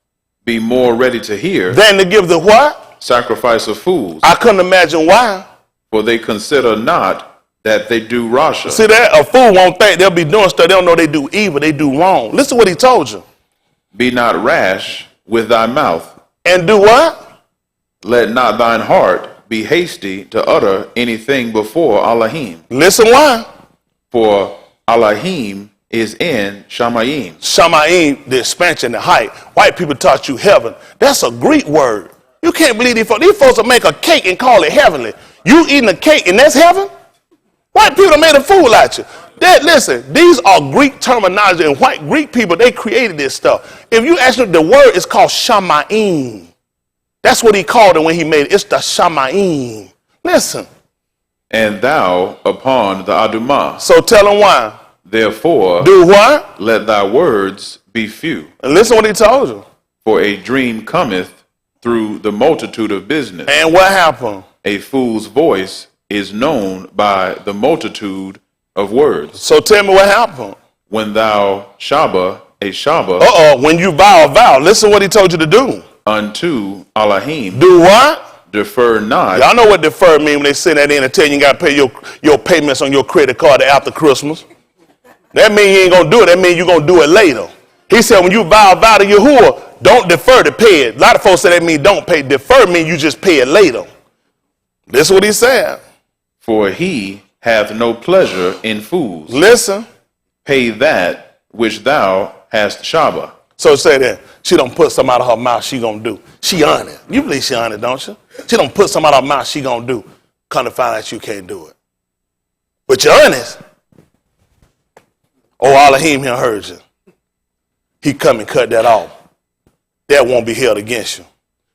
Be more ready to hear
Than to give the what?
sacrifice of fools.
I couldn't imagine why.
For they consider not that they do rasha.
See that? A fool won't think they'll be doing stuff. They don't know they do evil. They do wrong. Listen to what he told you.
Be not rash with thy mouth.
And do what?
let not thine heart be hasty to utter anything before Elohim.
Listen why?
For Elohim is in Shamayim.
Shamayim, the expansion, the height. White people taught you heaven. That's a Greek word. You can't believe these folks. These folks will make a cake and call it heavenly. You eating a cake and that's heaven? White people made a fool out you. Listen, these are Greek terminology, and white Greek people, they created this stuff. If you ask them, the word is called Shamayim. That's what he called it when he made it. It's the Shamayim. Listen.
And thou upon the Adumah.
So tell them why.
Therefore,
do what?
Let thy words be few.
And listen what he told you.
For a dream cometh through the multitude of business.
And what happened?
A fool's voice is known by the multitude of words.
So tell me what happened.
When thou Shabbat a Shabbat.
When you vow a vow, listen what he told you to do.
Unto Elohim.
Do what?
Defer not.
Y'all know what defer mean when they send that in and tell you got to pay your payments on your credit card after Christmas. That mean you ain't going to do it. That mean you're going to do it later. He said when you vow a vow to Yahuwah, don't defer to pay it. A lot of folks say that mean don't pay. Defer mean you just pay it later. This is what he said.
For he hath no pleasure in fools.
Listen.
Pay that which thou hast Shabbat.
So say that. She don't put something out of her mouth, she gonna do. She honest. You believe she honest, don't you? She don't put something out of her mouth, she gonna do. Come to find out you can't do it. But you're honest. Oh, Elohim here heard you. He come and cut that off. That won't be held against you.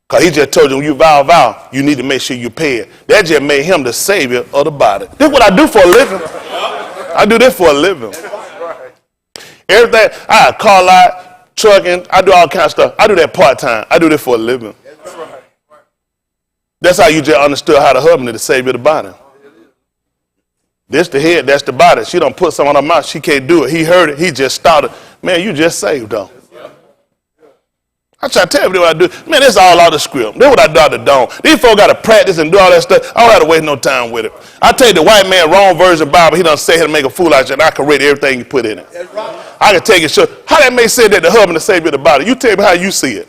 Because he just told you when you vow a vow, you need to make sure you pay it. That just made him the savior of the body. This is what I do for a living. I do this for a living. Everything, I car lot, trucking, I do all kinds of stuff. I do that part-time. I do this for a living. That's how you just understood how the husband is the savior of the body. This the head, that's the body. She don't put something on her mouth, she can't do it. He heard it, he just started. Man, you just saved though. I try to tell you what I do. Man, this is all out of the script. This is what I do out the dome. These folks got to practice and do all that stuff. I don't have to waste no time with it. I tell you the white man wrong version of Bible, he done say how to make a fool out of you, and I can read everything you put in it. I can take it sure. How that may say that the husband the savior of the body? You tell me how you see it.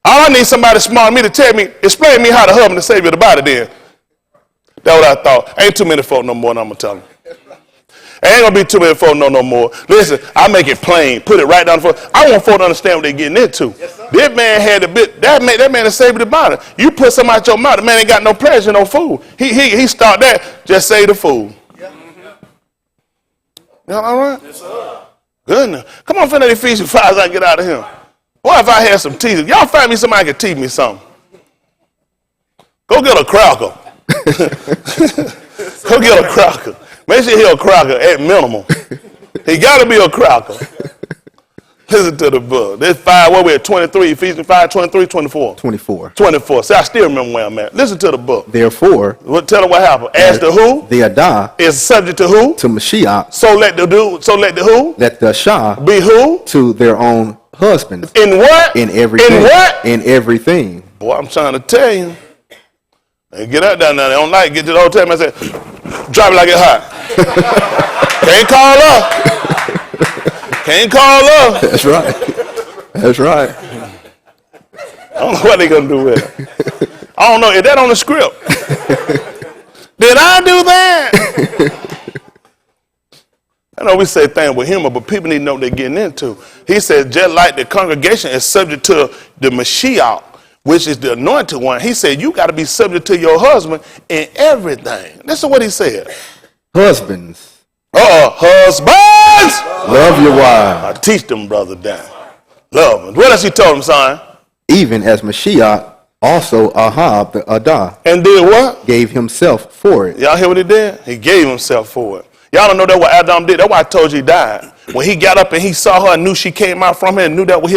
All I need somebody smart than me to tell me, explain to me how the husband the savior of the body then. That's what I thought. Ain't too many folk no more than I'm going to tell them. Ain't gonna be too many folk no more. Listen, I make it plain. Put it right down the front. I want folk to understand what they're getting into. Yes, this man had a bit. That man is saving the body. You put something out your mouth, the man ain't got no pleasure, no food. He start that. Just save the food. Yeah. Y'all all right? Yes, sir. Goodness. Come on, finish Ephesians 5 so I can get out of here. What if I had some teachers? Y'all find me somebody can teach me something. Go get a cracker. Go get a cracker. Make sure he's a cracker at minimum. He got to be a cracker. Listen to the book. This 5, what we at, 23, Ephesians 5, 23, 24?
24.
24. See, I still remember where I'm at. Listen to the book.
Therefore,
tell them what happened. As to who?
The Adah
is subject to who?
To Mashiach.
So let the who?
Let the Shah
be who?
To their own husbands.
In what?
In everything.
In what?
In everything.
Boy, I'm trying to tell you. And get out down there. They don't like it. Get to the hotel and say, drop it like it's hot. Can't call up. Can't call up.
That's right. That's right.
I don't know what they're going to do with it. I don't know. Is that on the script? Did I do that? I know we say things with humor, but people need to know what they're getting into. He said, just like the congregation is subject to the Mashiach, which is the anointed one, he said, you got to be subject to your husband in everything. This is what he said.
Husbands.
Husbands!
Love your wives.
I teach them, brother, down. Love them. What else he told him, son?
Even as Mashiach also Ahab the Adah.
And did what?
Gave himself for it.
Y'all hear what he did? He gave himself for it. Y'all don't know that what Adam did. That's why I told you he died. When he got up and he saw her and knew she came out from him and knew that was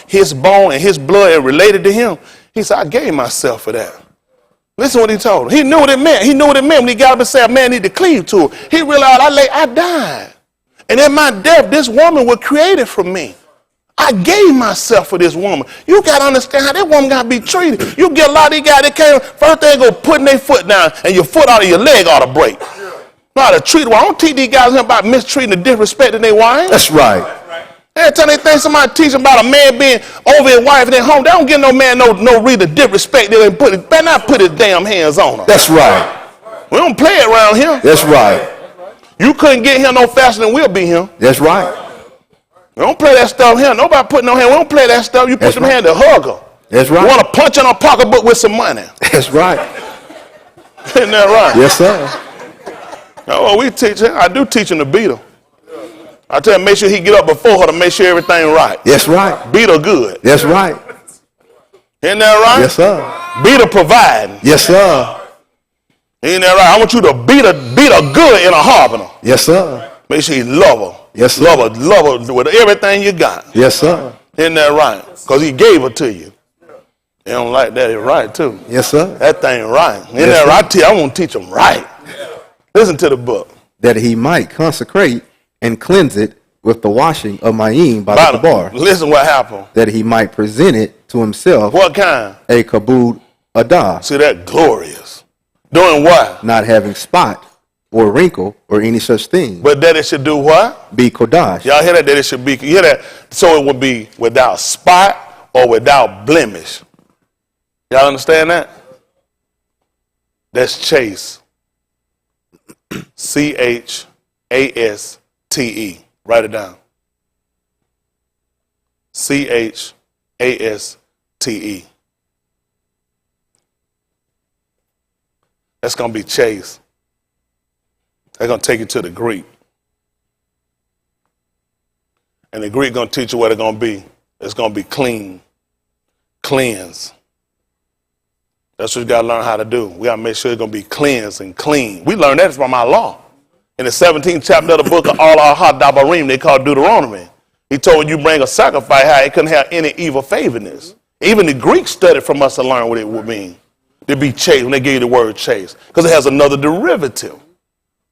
his bone and his blood and related to him, he said, I gave myself for that. Listen what he told him. He knew what it meant. He knew what it meant when he got up and said, man, need to cleave to her. He realized I died. And in my death, this woman was created for me. I gave myself for this woman. You got to understand how that woman got to be treated. You get a lot of these guys that came, first they go putting their foot down and your foot out of your leg ought to break. Know how to treat. Well, I don't teach these guys about mistreating and disrespecting their wives.
That's right.
Every time they think somebody teaching about a man being over his wife and at home, they don't give no man no reason to disrespect. They better not put his damn hands on her.
That's right.
We don't play it around here.
That's right.
You couldn't get him no faster than we'll be him.
That's right.
We don't play that stuff here. Nobody put no hand. We don't play that stuff. You put them hand to hug her.
That's right.
You want to punch in her pocketbook with some money.
That's right.
Isn't that right?
Yes, sir.
Now, well, we teach him. I do teach him to beat her. I tell him make sure he get up before her to make sure everything right.
That's right.
Beat her good.
That's right.
Isn't that right?
Yes, sir.
Beat her providing.
Yes, sir.
Isn't that right? I want you to beat her good in a harbour.
Yes, sir.
Make sure you love her.
Yes, sir.
Love her with everything you got.
Yes, sir.
Isn't that right? Because he gave her to you. You don't like that, it's right too.
Yes, sir.
That thing right. Isn't
Yes,
that
sir.
right? I want to teach them right. Listen to the book.
That he might consecrate and cleanse it with the washing of Mayim by the bar.
Listen what happened.
That he might present it to himself.
What kind?
A kabud adah.
See that glorious. Doing what?
Not having spot or wrinkle or any such thing.
But that it should do what?
Be kodash.
Y'all hear that? That it should be, you hear that? So it would be without spot or without blemish. Y'all understand that? That's chaste. Chaste. Write it down. Chaste. That's going to be chaste. They're going to take you to the Greek. And the Greek going to teach you what it's going to be. It's going to be clean, cleanse. That's what you got to learn how to do. We got to make sure it's going to be cleansed and clean. We learned that from our law. In the 17th chapter of the book of All Our Dabarim, they call Deuteronomy. He told you bring a sacrifice how it couldn't have any evil favoriness. Even the Greeks studied from us to learn what it would mean to be chaste when they gave you the word chaste, because it has another derivative.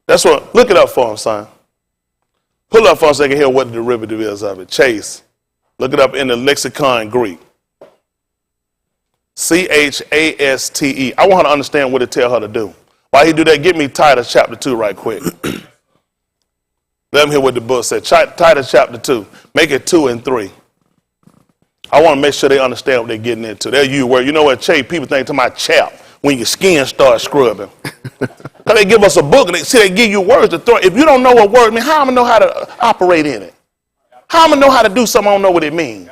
That's what. Look it up for him, son. Pull it up for him so they can hear what the derivative is of it. Chaste. Look it up in the lexicon Greek. Chaste. I want her to understand what it tell her to do. While he do that, give me Titus chapter 2 right quick. Let them hear what the book said. Titus chapter 2. Make it 2 and 3. I want to make sure they understand what they're getting into. They'll use word. You know what, Che? People think talking about chap when your skin starts scrubbing. Because they give us a book and they give you words to throw. If you don't know what word means, how am I know how to operate in it? How am I know how to do something I don't know what it means?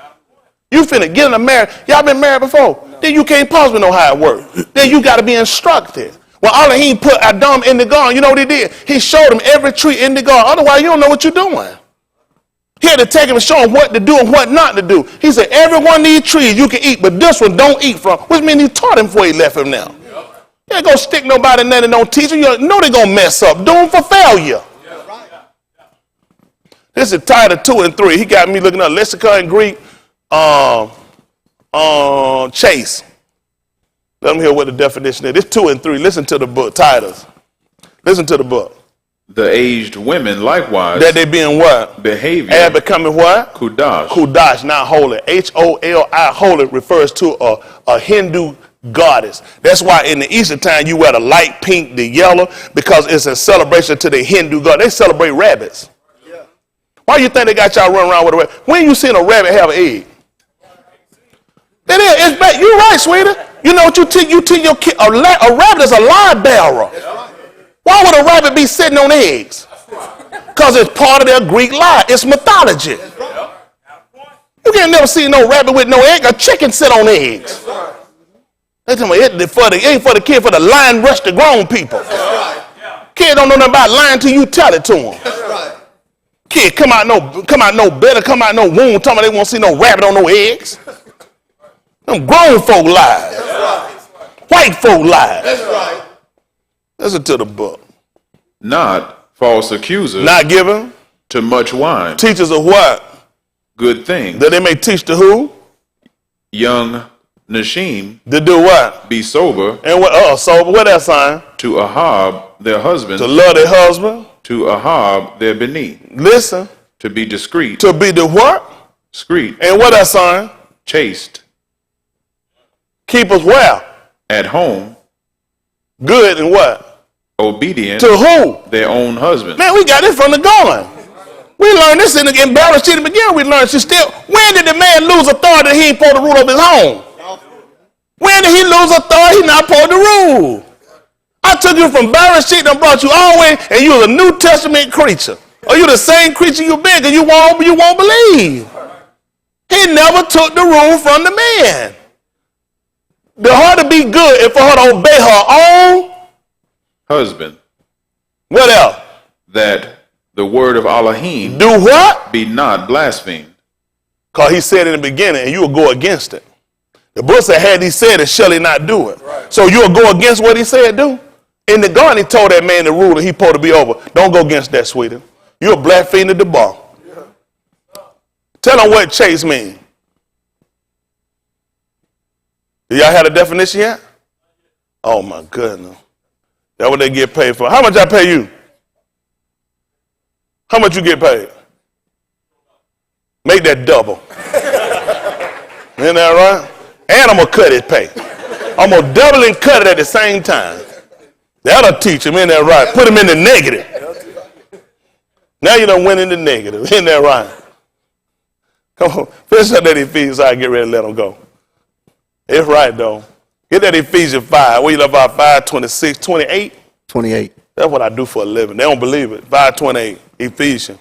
You finna get in a marriage. Y'all been married before? Then you can't possibly know how it works. Then you got to be instructed. Well, Elohim put Adam in the garden. You know what he did? He showed him every tree in the garden. Otherwise, you don't know what you're doing. He had to take him and show him what to do and what not to do. He said, every one of these trees you can eat, but this one don't eat from. Which means he taught him before he left him now. You ain't going to stick nobody in there and don't teach him. You know they're going to mess up. Doomed for failure. This is Titus 2 and 3. He got me looking up lexicon in Greek, chaste. Let them hear what the definition is. This 2 and 3. Listen to the book, Titus. Listen to the book.
The aged women likewise.
That they being what?
Behavior.
And becoming what?
Kudash.
Kudash, not holy. H-O-L-I, holy, refers to a Hindu goddess. That's why in the Easter time you wear the light pink, the yellow, because it's a celebration to the Hindu god. They celebrate rabbits. Yeah. Why you think they got y'all running around with a rabbit? When you seen a rabbit have an egg? It is. It's bad. You're right, sweetie. You know what you teach your kid? A rabbit is a live bearer. Why would a rabbit be sitting on eggs? Because it's part of their Greek lie. It's mythology. You can't never see no rabbit with no egg. A chicken sit on eggs. They tell me it ain't for the kid, for the lion rush the grown people. Kid don't know nothing about lying till you tell it to them. Kid come out no better, come out no womb, tell me they won't see no rabbit on no eggs. Them grown folk lies. White folk lies. That's right. Listen to the book.
Not false accusers.
Not giving
to much wine.
Teachers of what?
Good things.
That they may teach to who?
Young Nashim.
To do what?
Be sober.
And what? Oh, sober. What that sign?
To Ahab their husband.
To love their husband.
To Ahab their beneath.
Listen.
To be discreet.
To be the what?
Discreet.
And what that sign?
Chaste.
Keep us where?
At home.
Good and what?
Obedient.
To who?
Their own husband.
Man, we got it from the going. We learned this in Bereshit in the beginning. We learned when did the man lose authority that he ain't supposed to rule over his home? When did he lose authority he not supposed to rule? I took you from Bereshit and brought you all the way, and you was a New Testament creature. Or you the same creature you been, because you won't believe. He never took the rule from the man. For her to be good and for her to obey her own
husband.
What else?
That the word of Elohim
do what?
Be not blasphemed.
Because he said in the beginning, and you will go against it. The book said, had he said it, shall he not do it? Right. So you'll go against what he said do? In the garden, he told that man the rule that he supposed to be over. Don't go against that, sweetie. You're blaspheming the bar. Yeah. Tell them what chase means. Do y'all have a definition yet? Oh my goodness. That's what they get paid for. How much I pay you? How much you get paid? Make that double. Isn't that right? And I'm going to cut his pay. I'm going to double and cut it at the same time. That'll teach him, isn't that right? Put him in the negative. Now you done went in the negative, isn't that right? Come on, finish up that Ephesians so I get ready to let him go. It's right, though. Get that Ephesians 5. What you love about 5, 26, 28?
28.
That's what I do for a living. They don't believe it. 5:28, Ephesians.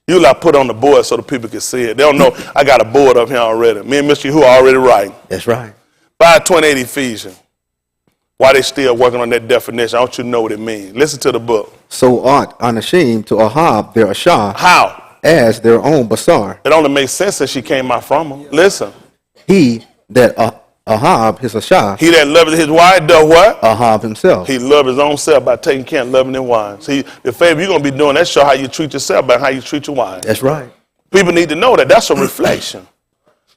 You like put on the board so the people can see it. They don't know I got a board up here already. Me and Mr. Who are already writing.
That's right.
5:28, Ephesians. Why they still working on that definition? I want you to know what it means. Listen to the book.
So ought unashamed to Ahab their Ashah.
How?
As their own Basar.
It only makes sense that she came out from him. Listen.
He that Ahab his Ashah.
He that loveth his wife does what?
Ahab himself.
He loved his own self by taking care and loving his wife. See, the favor you're going to be doing, that show how you treat yourself by how you treat your wife.
That's right.
People need to know that. That's a reflection.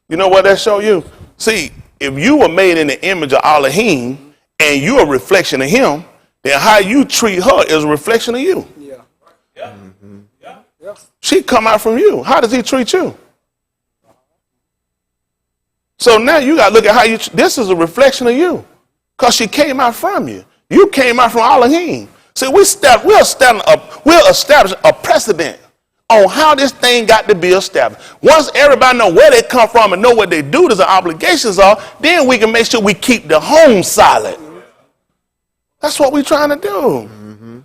You know what that show you? See, if you were made in the image of Elohim and you're a reflection of him, then how you treat her is a reflection of you. Yeah. Yeah. Mm-hmm. Yeah. She come out from you. How does he treat you? So now you got to look at how you, this is a reflection of you. Because she came out from you. You came out from Elohim. See, we'll establish a precedent on how this thing got to be established. Once everybody know where they come from and know what they do, their obligations are, then we can make sure we keep the home solid. That's what we're trying to do. Mm-hmm.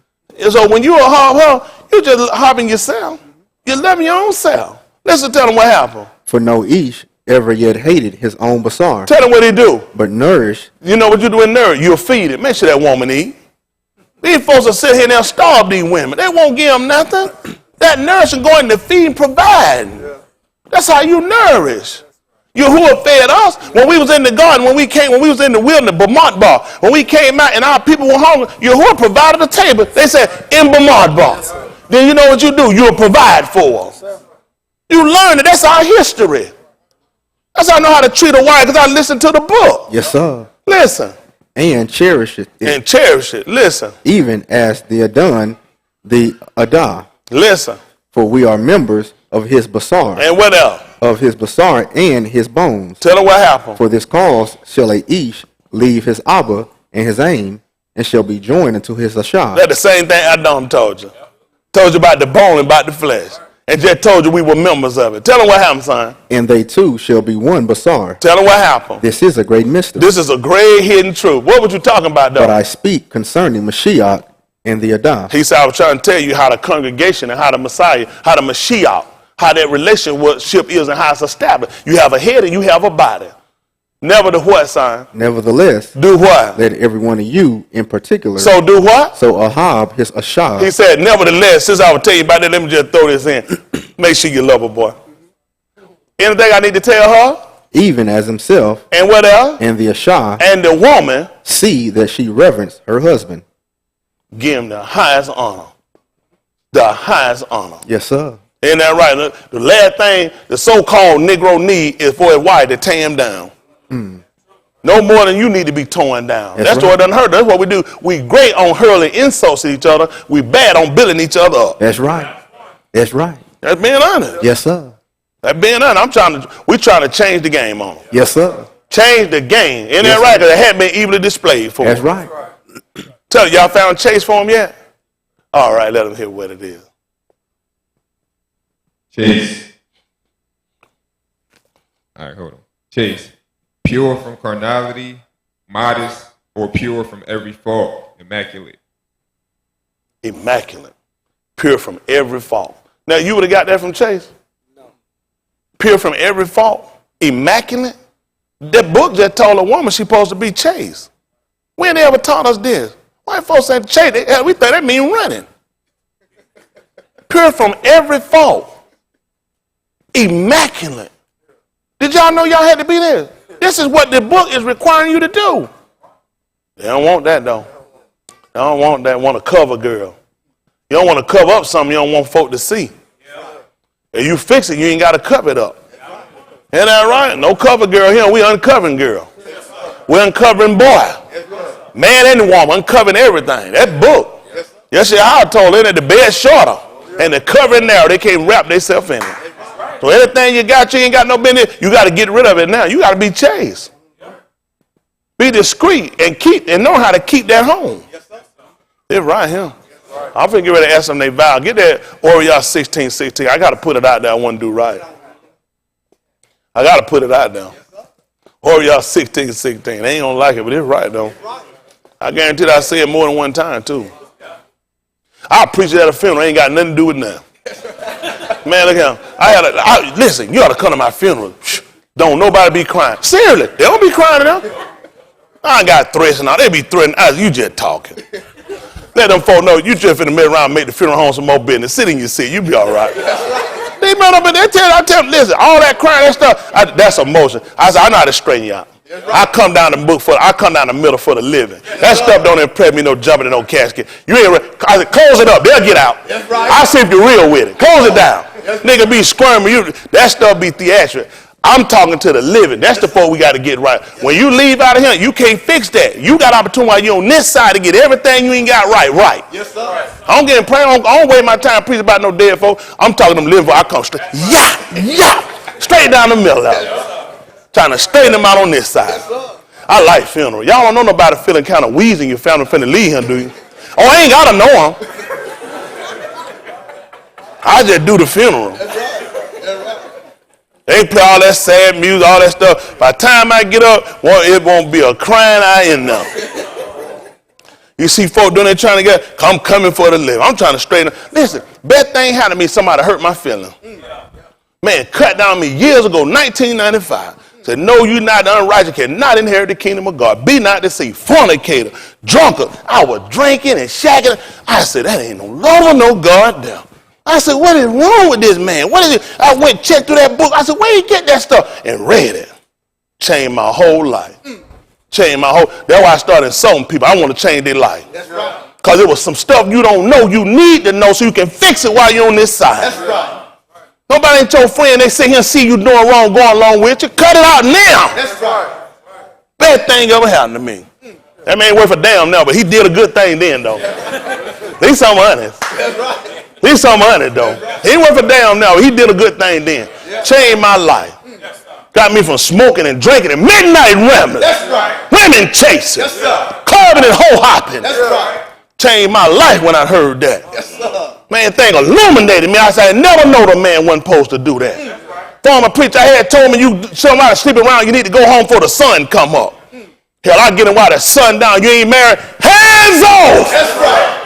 So when you harm her, you're just harming yourself. You're loving your own self. Listen, tell them what happened.
For no Ish ever yet hated his own Basar.
Tell them what he do.
But nourish.
You know what you do in nourish? You'll feed it. Make sure that woman eat. These folks will sit here and they'll starve these women. They won't give them nothing. That nourishing going to feed and provide. Yeah. That's how you nourish. Yahuwah fed us when we was in the garden, when we was in the wilderness, Bar. When we came out and our people were hungry, Yahuwah provided a table. They said, in Bar. Then you know what you do? You'll provide for them. You learn it. That's our history. That's how I know how to treat a wife, because I listen to the book.
Yes, sir.
Listen.
And cherish it.
And cherish it. Listen.
Even as the Adon, the Adah.
Listen.
For we are members of his Basar.
And what else?
Of his Basar and his bones.
Tell them what happened.
For this cause shall a Ish leave his Abba and his aim, and shall be joined unto his Ashah.
That's the same thing Adam told you. Told you about the bone and about the flesh. And just told you we were members of it. Tell them what happened, son.
And they two shall be one Basar.
Tell them what happened.
This is a great mystery.
This is a great hidden truth. What were you talking about, though?
But I speak concerning Mashiach and the Adah.
He said, I was trying to tell you how the congregation and how the Messiah, how the Mashiach, how that relationship is and how it's established. You have a head and you have a body. Never the what, son?
Nevertheless.
Do what?
Let every one of you in particular.
So do what?
So Ahab, his Ashah.
He said, nevertheless, since I will tell you about that, let me just throw this in. Make sure you love her, boy. Anything I need to tell her?
Even as himself.
And what else?
And the Ashah.
And the woman.
See that she reverence her husband.
Give him the highest honor. The highest honor.
Yes, sir.
Isn't that right? The last thing the so-called Negro need is for his wife to tear him down. No more than you need to be torn down. That's
right.
what doesn't hurt. That's what we do. We great on hurling insults at each other. We bad on building each other up.
That's right. That's right.
That's being honest.
Yes, sir.
That's being honest. We're trying to change the game on them.
Yes, sir.
Change the game. Isn't that right? Because it hadn't been evenly displayed for
That's
them.
Right.
Tell you, y'all found Chase for him yet? All right, let them hear what it is.
Chase. All right, hold on. Chase. Pure from carnality, modest, or pure from every fault, immaculate.
Immaculate. Pure from every fault. Now, you would have got that from Chase? No. Pure from every fault. Immaculate. That book just told a woman she's supposed to be chaste. When they ever taught us this? White folks say chaste, we think that means running. Pure from every fault. Immaculate. Did y'all know y'all had to be there? This is what the book is requiring you to do. They don't want that though. They don't want that, want a cover girl. You don't want to cover up something you don't want folk to see. If you fix it, you ain't got to cover it up. Ain't that right? No cover girl here. We uncovering girl. We're uncovering boy. Man and woman, uncovering everything. That book. Yes, I told her that the bed's shorter and the covering narrow. They can't wrap themselves in it. So everything you got, you ain't got no business. You got to get rid of it now. You got to be chaste. Be discreet and know how to keep that home. It's right here. I'm finna get ready to ask them they vow. Get that Oriel 16:16. I got to put it out there. I want to do right. I got to put it out there. Oriel 16:16. They ain't gonna like it, but it's right though. I guarantee that I say it more than one time too. I'll preach it at a funeral. Ain't got nothing to do with now. Man, look at him. Listen, you ought to come to my funeral. Don't nobody be crying. Seriously, they don't be crying now. I ain't got threats and all. They be threatening us. You just talking. Let them folk know you just finna mess around and make the funeral home some more business. Sit in your seat. You be all right. They run up and I tell them, listen, all that crying, that stuff, that's emotion. I said, I know how to straighten you out. I come down the middle for the living. That stuff don't impress me, no jumping in no casket. You ain't I said, close it up, they'll get out. I see if you're real with it. Close it down. Nigga be squirming, that stuff be theatrical. I'm talking to the living. That's the part we got to get right. When you leave out of here, you can't fix that. You got opportunity while you're on this side to get everything you ain't got right. Yes, sir. I don't get in prayer. I don't waste my time preaching about no dead folk. I'm talking to them living folk. I come straight, straight down the middle of it. Trying to straighten them out on this side. Yes, I like funeral. Y'all don't know nobody feeling kind of wheezing your family finna leave him, do you? Oh, I ain't got to know him. I just do the funeral. They play all that sad music, all that stuff. By the time I get up, it won't be a crying eye in them. You see folk doing it trying to get, I'm coming for the living. I'm trying to straighten up. Listen, best thing happened to me, somebody hurt my feeling. Man, cut down me years ago, 1995. Said, no, you not the unrighteous, cannot inherit the kingdom of God. Be not deceived, fornicator, drunkard. I was drinking and shacking. I said, that ain't no Lord, no God there. I said, what is wrong with this man? What is it? I went and checked through that book. I said, where you get that stuff? And read it. Changed my whole life. That's why I started insulting people. I want to change their life. That's right. Because it was some stuff you don't know. You need to know so you can fix it while you're on this side. That's right. Nobody ain't your friend. They sit here and see you doing wrong, going along with you. Cut it out now. That's right. Bad thing ever happened to me. That man ain't worth a damn now, but he did a good thing then, though. At least I'm honest. That's right. He's some money though. He ain't worth a damn now. He did a good thing then. Changed my life. Got me from smoking and drinking and midnight rambling. That's right. Women chasing. Yes, sir. Clubbing and hoe hopping. That's right. Changed my life when I heard that. Yes, sir. Man, thing illuminated me. I said, I never know the man wasn't supposed to do that. Former preacher I had told me you somebody sleeping around, you need to go home before the sun come up. Hell, I get him while the sun down. You ain't married. Hands off. That's right.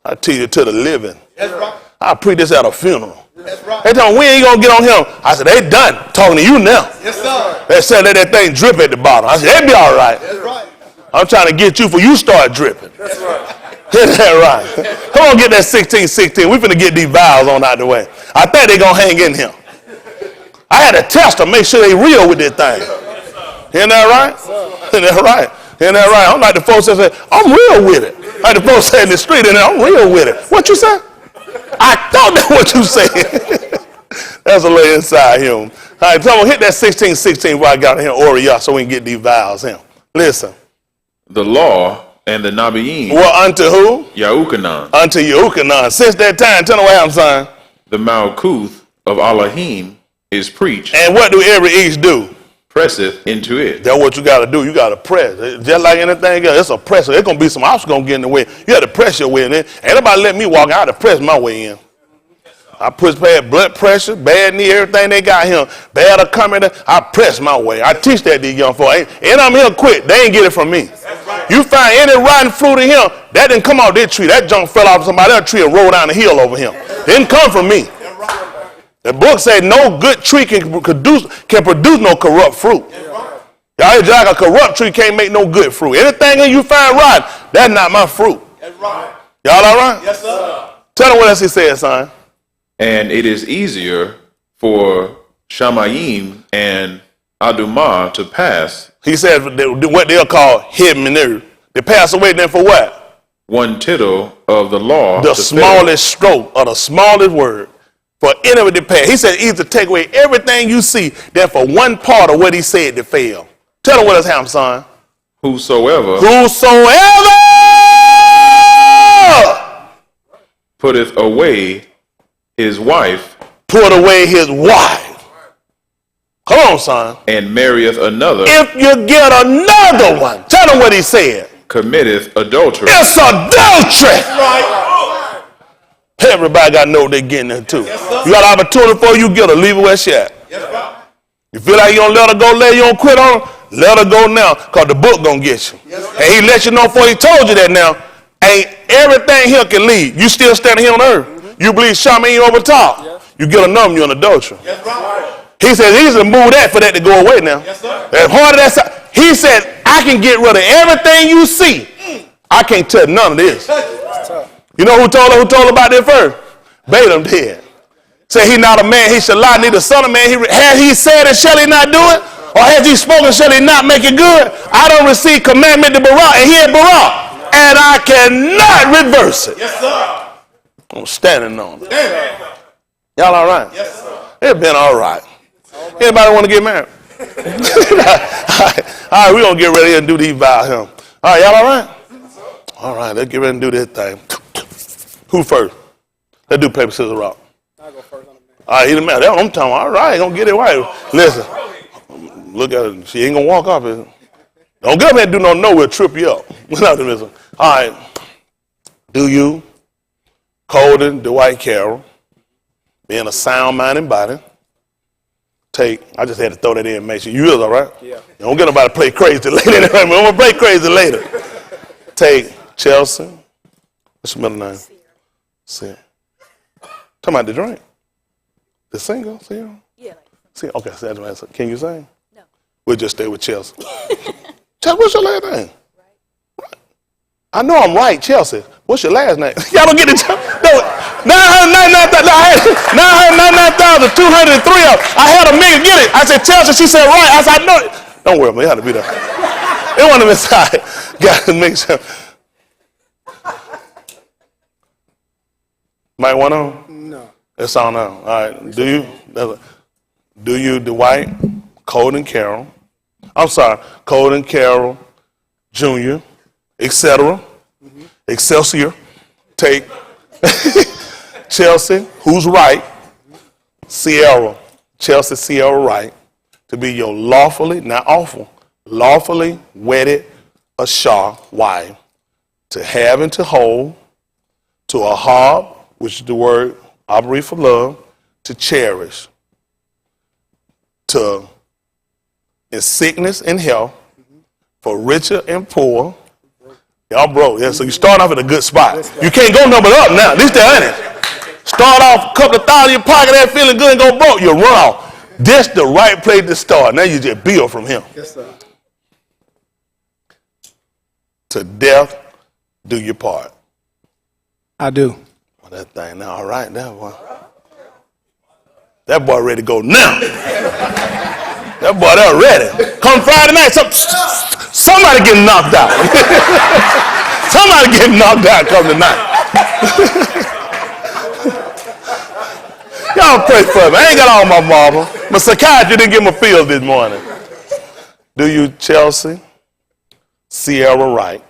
I teach it to the living. That's right. I preach this at a funeral. That's right. They tell me, when you going to get on him? I said, they done talking to you now. Yes, sir. They said, let that thing drip at the bottom. I said, they be all right. That's right. I'm trying to get you before you start dripping. That's right. Isn't that right? Come on, get that 16:16. We finna get these vows on out the way. I think they going to hang in here. I had to test them, make sure they real with this thing. Isn't that right? Isn't that right? Isn't that right? I'm like the folks that say, I'm real with it. Like the folks say in the street, and I'm real with it. What you say? I thought that's what you said. That's a little inside him. All right, so hit that 16:16 while I got here, Oriel, so we can get these vows here. Listen.
The law and the Nabiim.
Well, unto who?
Yahukanan.
Unto Yahukanan. Since that time, tell them what happened, son.
The Malkuth of Elohim is preached.
And what do every each do?
Presseth into it.
That's what you got to do. You got to press. Just like anything else, it's a press. There's going to be some obstacles going to get in the way. You have to press your way in. Ain't nobody let me walk. I have to press my way in. I push bad blood pressure, bad knee, everything they got here. Bad or coming, I press my way. I teach that these young folks. And I'm here quick. They ain't get it from me. You find any rotten fruit in here, that didn't come out this tree. That junk fell off somebody else's tree and rolled down the hill over him. Didn't come from me. The book said no good tree can produce no corrupt fruit. Y'all just like a corrupt tree can't make no good fruit. Anything in you find rotten, that's not my fruit. Y'all all right?
Yes, sir.
Tell them what else he said, son.
And it is easier for Shamayim and Adumah to pass.
He said what they'll call hidden. They pass away then for what?
One tittle of the law.
The smallest stroke or the smallest word. For any of it to pass. He said either take away everything you see than for one part of what he said to fail. Tell them what else happened, son.
Whosoever putteth away his wife.
Put away his wife. Come on, son.
And marrieth another.
If you get another one, tell them what he said.
Committeth adultery.
It's adultery. Right. Everybody got to know what they're getting into. Yes, you got an opportunity for you, get her, leave her where she at. Yes, you feel like you don't let her go, you don't quit on her, let her go now, because the book going to get you. Yes, and he let you know before he told you that now, ain't everything here can leave. You still standing here on earth. Mm-hmm. You believe Shaman over top. Yes. You get a number, you're an adulterer. Yes, right. He said he's going to move that for that to go away now. Yes, sir. As hard as that, he said, I can get rid of everything you see. I can't touch none of this. You know who told her about that first? Balaam did. Say he not a man, he shall lie, neither son of man. Has he said it, shall he not do it? Or has he spoken, shall he not make it good? I don't receive commandment to Barak, and he is Barak. And I cannot reverse it. Yes, sir. I'm standing on it. Y'all all right? Yes, sir. It's been all right. Anybody want to get married? All right, we're going to get ready and do these vows here. All right, y'all all right? All right, let's get ready and do this thing. Who first? Let's do paper, scissors, rock.
I'll go first on the man.
All right, either man. That's what I'm talking about. All right, gonna get it right. Listen, look at her. She ain't gonna walk off it. Don't get up here and do no, we'll trip you up. All right. Do you, Colden Dwight Carroll, being a sound-minded body, I just had to throw that in and make sure you is all right? Yeah. Don't get nobody to play crazy later. I'm going to play crazy later. Take Chelsea. What's your middle name? See. Talking about the drink. The single, see? Yeah. See, okay, so that's my answer. Can you sing? No. We'll just stay with Chelsea. Chelsea, what's your last name? Right. I know I'm right, Chelsea. What's your last name? Y'all don't get it. No, 999,203 of them. I had a million get it. I said, Chelsea, she said, right. I said, I know it. Don't worry, man, it had to be there. It wasn't inside. Got to make sure. Might want on? No. It's on now. All right. Do you, Dwight, Colden Carroll, Colden Carroll Jr., etc., Excelsior, take Chelsea, who's right, Chelsea Sierra Wright, to be your lawfully, not awful, lawfully wedded Ashar wife, to have and to hold, to a harb, which is the word Abri for love, to cherish, to in sickness and health, for richer and poor. Y'all broke, yeah. So you start off at a good spot. You can't go number up now. At least they're in it. Start off a couple of thousand in your pocket, that feeling good, and go broke. You run off. This the right place to start. Now you just build from him.
Yes, sir.
To death, do your part.
I do.
Well, that thing now, all right, that boy ready to go now. That boy, they're ready. Come Friday night, somebody getting knocked out. Somebody getting knocked out come tonight. Y'all pray for me. I ain't got all my marbles. My psychiatrist didn't give me a field this morning. Do you, Chelsea Sierra Wright,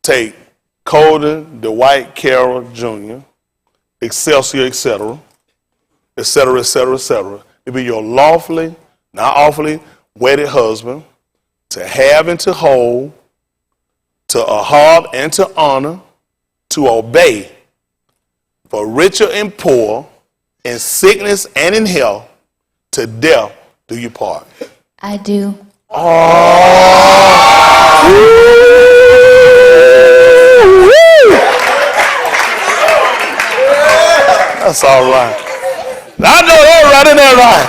take Colden Dwight Carroll Jr., Excelsior, etc., etc., etc., etc., to be your lawfully, not awfully, wedded husband, to have and to hold, to harb and to honor, to obey, for richer and poor, in sickness and in health, to death do you part.
I do.
That's all right. I know that right, isn't that right?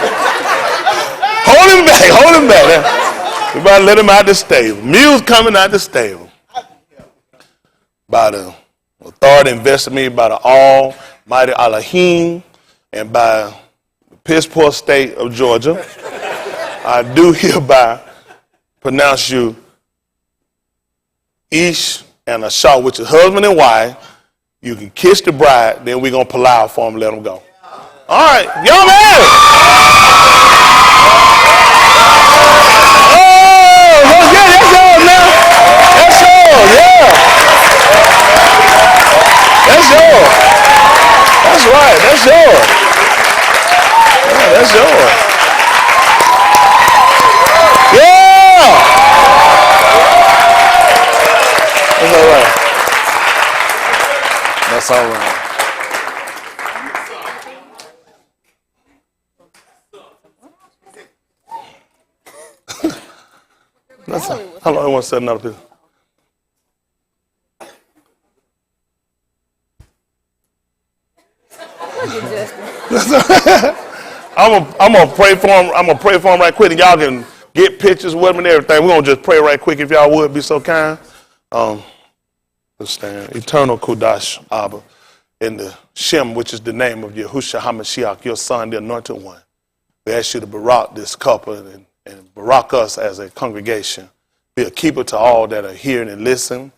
Hold him back, hold him back. We about to let him out the stable. Mule's coming out the stable. By the authority invested in me by the Almighty Elohim and by the piss poor state of Georgia, I do hereby pronounce you Ish and Asha, which is husband and wife. You can kiss the bride, then we're going to plow for him and let them go. All right, y'all married. Oh, yeah, that's yours now. That's yours, yeah. That's yours. That's right, that's yours. Yeah, that's yours. Yeah. That's all right. That's all right. That's all. How long I want to set another piece? I'm gonna pray for him. I'm gonna pray for him right quick, and y'all can get pictures with him and everything. We're gonna just pray right quick if y'all would be so kind. Let's stand. Eternal Kudash Abba, in the Shem, which is the name of Yahushua HaMashiach, your son, the anointed one. We ask you to barak this couple and barak us as a congregation. Be a keeper to all that are hearing and listen.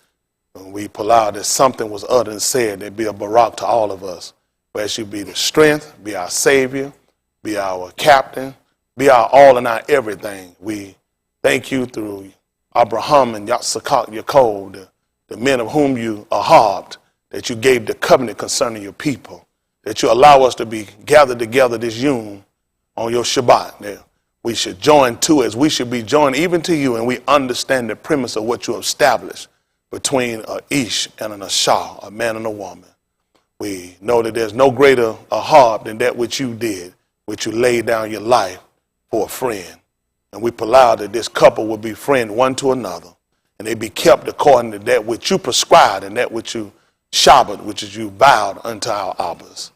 When we pull out that something was uttered and said, there be a barak to all of us. We ask you to be the strength, be our savior, be our captain, be our all and our everything. We thank you through Abraham and Yitzchak, Yaakov, the men of whom you ahabed, that you gave the covenant concerning your people, that you allow us to be gathered together this Yom on your Shabbat. That we should join to as we should be joined even to you, and we understand the premise of what you established between a Ish and an Ashah, a man and a woman. We know that there's no greater ahab than that which you did, which you laid down your life for a friend. And we allow that this couple will be friend one to another, and they be kept according to that which you prescribed and that which you Shabbat, which is you vowed unto our Abbas.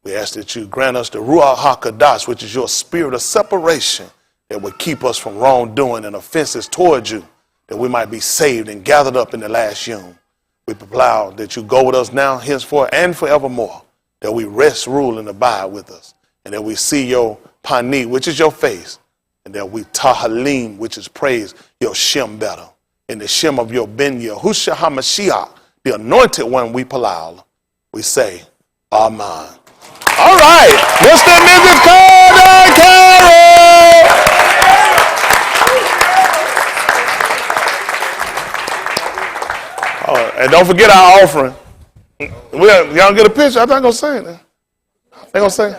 We ask that you grant us the Ruach HaKadosh, which is your spirit of separation that would keep us from wrongdoing and offenses towards you, that we might be saved and gathered up in the last Yom. We plow that you go with us now, henceforth, and forevermore, that we rest, rule, and abide with us, and that we see your Pani, which is your face, and that we Tahalim, which is praise, your Shem better. In the Shem of your Ben Yahushua HaMashiach, the anointed one we plow, we say, Amen. All right, Mr. and Mrs. Carroll. Oh, and don't forget our offering. Y'all get a picture? I think I'm going to sing it. They going to sing?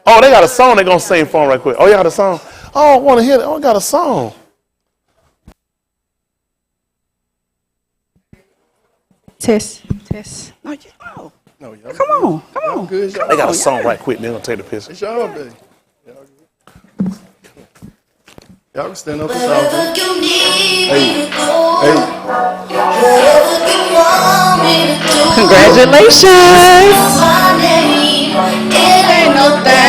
Oh, they got a song they going to sing for them right quick. Oh, you got a song? Oh, I want to hear that. Oh, I got a song.
Test. No, come on.
Good,
They got a song right quick. They're going to take the picture.
it's y'all day. Y'all can stand up and talk.
Congratulations. It ain't no thing.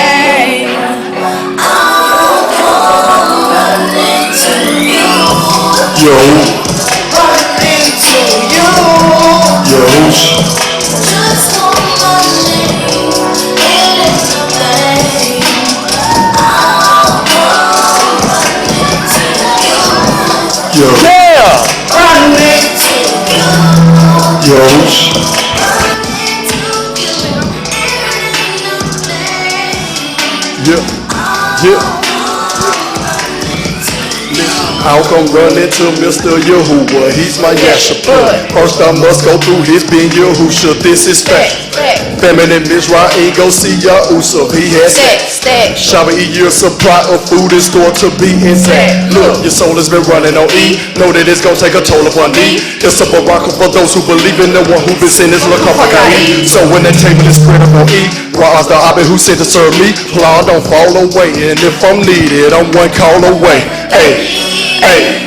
How come running to Mr. Yahuwah? He's my Yashapur. First I must go through his being Yahusha. This is fact. Feminine Mizrahi go see Yahusha. He has sex. Shabbat year supply of food is stored to be intact. Look, your soul has been running on E. Know that it's gonna take a toll upon thee. It's a baraka for those who believe in the one who been sent is Lakapakai. So when the table is spread upon E, Bras the Abby who said to serve me. Lord, don't fall away. And if I'm needed, I'm one call away. Hey, hey.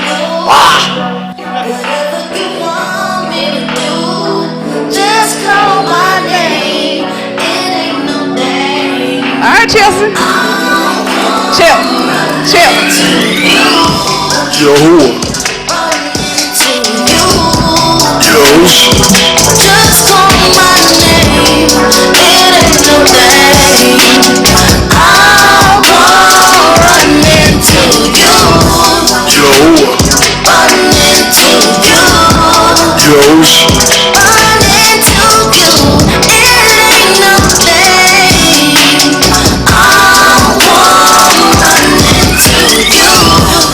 Whatever you want me to do, just call my name. It ain't no thing.
All right, Chelsea. Chill.
Yahuwah.
Just call my name. It ain't no thing. I'll run into you. Run into you. Run into you. It ain't no thing. I'll run into you.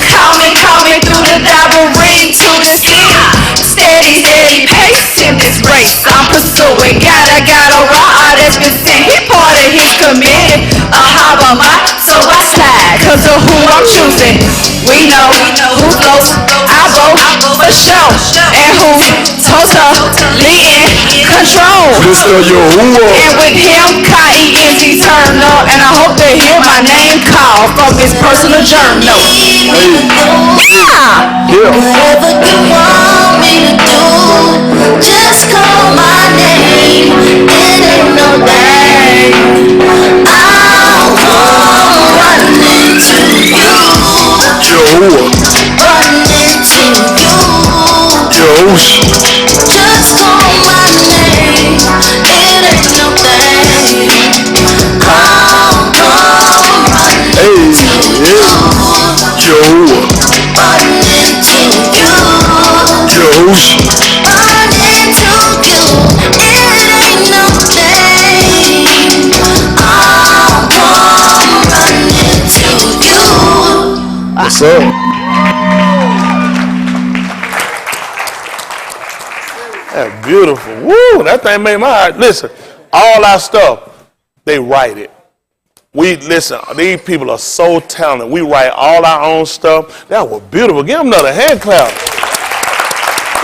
Call me through the double ring to the sea. Steady pace in this race I'm pursuing. Got a rod that's been sent. He part of his committee. A harbor mine, so I slide. Cause of who I'm choosing. We know who goes, I vote for sure. And who totally in control.
Mr. Yahuwah.
And with him, Kai is eternal. And I hope to hear my name called from his personal journal. Yeah.
Whatever you want me to do, just call my name. It ain't no thing. I'll come running into you. Run into you. Just call my name. It ain't no thing. I'll come running into you. Run into you. Run into you. It ain't no thing. I'll come running into you.
What's up?
That's beautiful. Woo, that thing made my heart. Listen, all our stuff, they write it. Listen, these people are so talented. We write all our own stuff. That was beautiful. Give them another hand clap.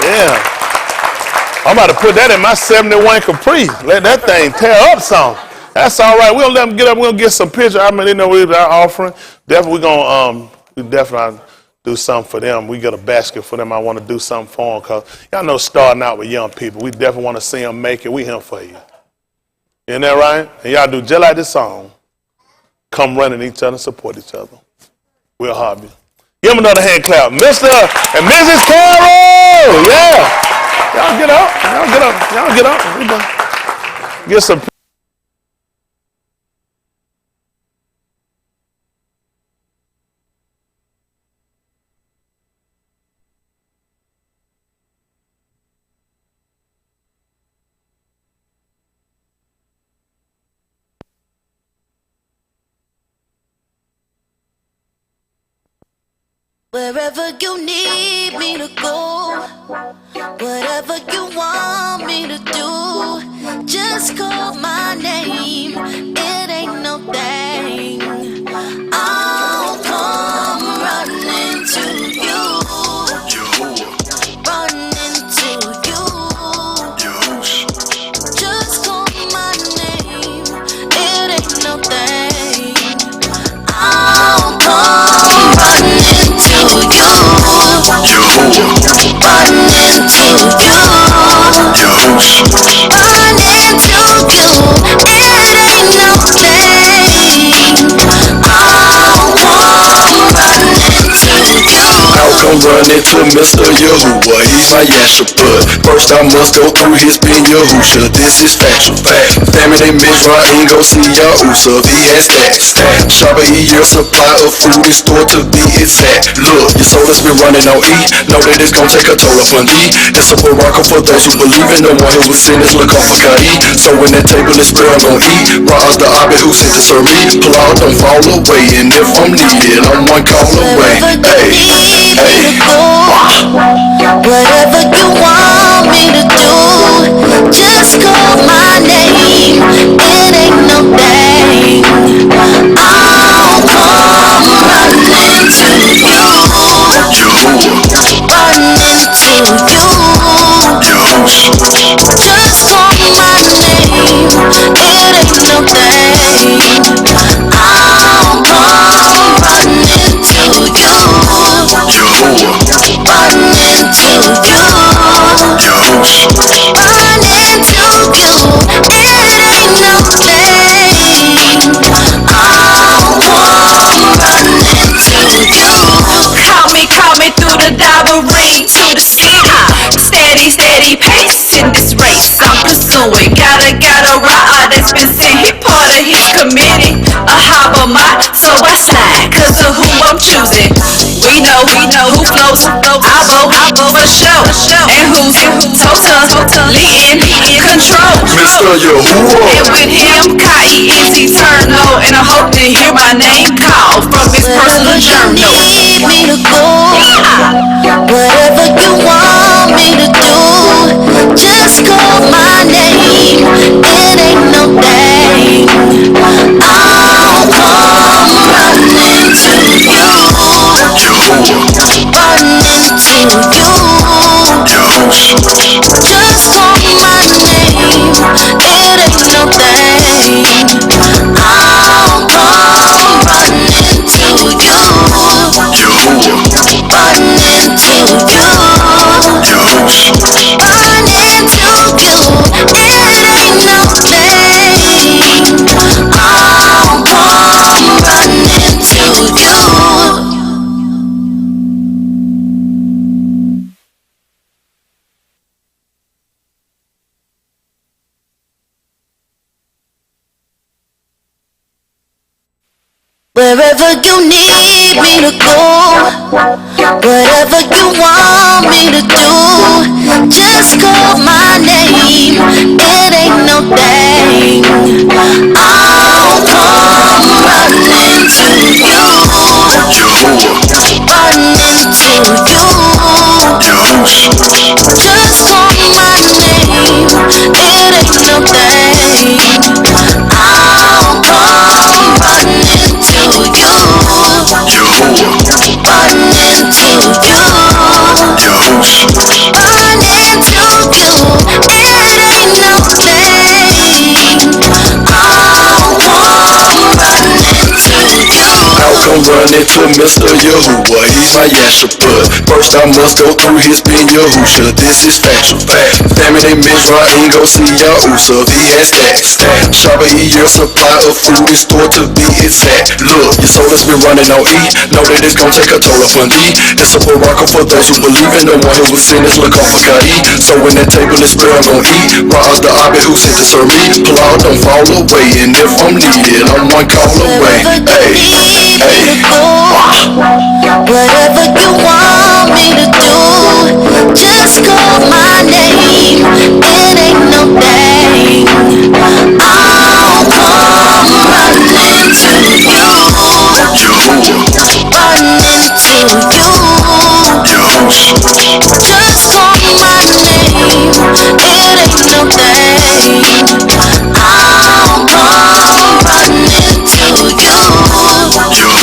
Yeah. I'm about to put that in my 71 Capri. Let that thing tear up some. That's all right. We'll let them get up. We'll get some pictures. I mean, they know we're offering. Definitely, we definitely do something for them. We get a basket for them. I want to do something for them because y'all know starting out with young people, we definitely want to see them make it. We here for you. Isn't that right? And y'all do just like this song. Come running each other, support each other. We're hobby. Give them another hand clap. Mr. and Mrs. Carroll. Yeah. Y'all get up. Y'all get up. Get some.
Wherever you need me to go, whatever you want me to do, just call my name. It ain't no thing. I'll come running to you. Run into you. Just call my name. It ain't no thing. I'll come running to you. Run into you. Run into you. It ain't no thing. I'll come running to you.
I'll come running to Mr. Yahuwah, he's my Yashaput. First I must go through his Ben Yahusha, this is factual fact. Famine in Mizraim, go see Yahusha, he has that stat. Shabba, a year supply of food is stored to be exact. Look, your soul has been running on E, know that it's gonna take a toll upon thee. It's a baraka for those who believe in the one who was sin is look off for Kai. So when that table is spread, I'm gonna eat. Ra'az the Abed who sent to serve me. Plod don't fall away, and if I'm needed, I'm one call away. Hey, hey.
Whatever you want me to do, just call my name. It ain't no thing. I'll come running to you. Run into you. Just call my name. It ain't no thing.
pursuing. Got a ride that's been sent. He part of his committee. A harbor mine, so I slide, cause of who I'm choosing. We know who flows, I vote for sure. And who's totally in control.
Mr. Yahuwah.
And with him, Kai is eternal. And I hope to hear my name called from his personal journal.
Need me to go, whatever you want me to do, just call my name. It ain't no thing. I'll come running to you, running to you. Just call my name. It ain't no thing. I'll come running to you, running to you, running to you. It ain't no thing. I'll come running to you. Wherever you need me to go, whatever you want me to do, just call my name. It ain't no thing. I'll come running to you, running to you. Just call my name. It ain't no thing. I'll come running to you, running to you, running to you. It ain't no thing. I'll come running to you.
I'll come running to Mr. Yahuwah, he's my Yashaput. First I must go through his being Yahusha, this is factual fact. Famine in Mizraim, go see Yahusha, he has stacks. Shabba, your supply of food is stored to be exact. Look, your soul has been running on E, know that it's gonna take a toll upon thee. It's a baraka for those who believe in the one who was sin is look off for Kai. So when that table is spread, I'm gonna eat. Ra'az the Abed who sent to serve me. Pull out, don't fall away, and if I'm needed, I'm one call away.
Wherever you need me to go, whatever you want me to do, just call my name. It ain't no thing. I'll come running to you, running to you. Just call my name. It ain't no thing. I'll come running to you,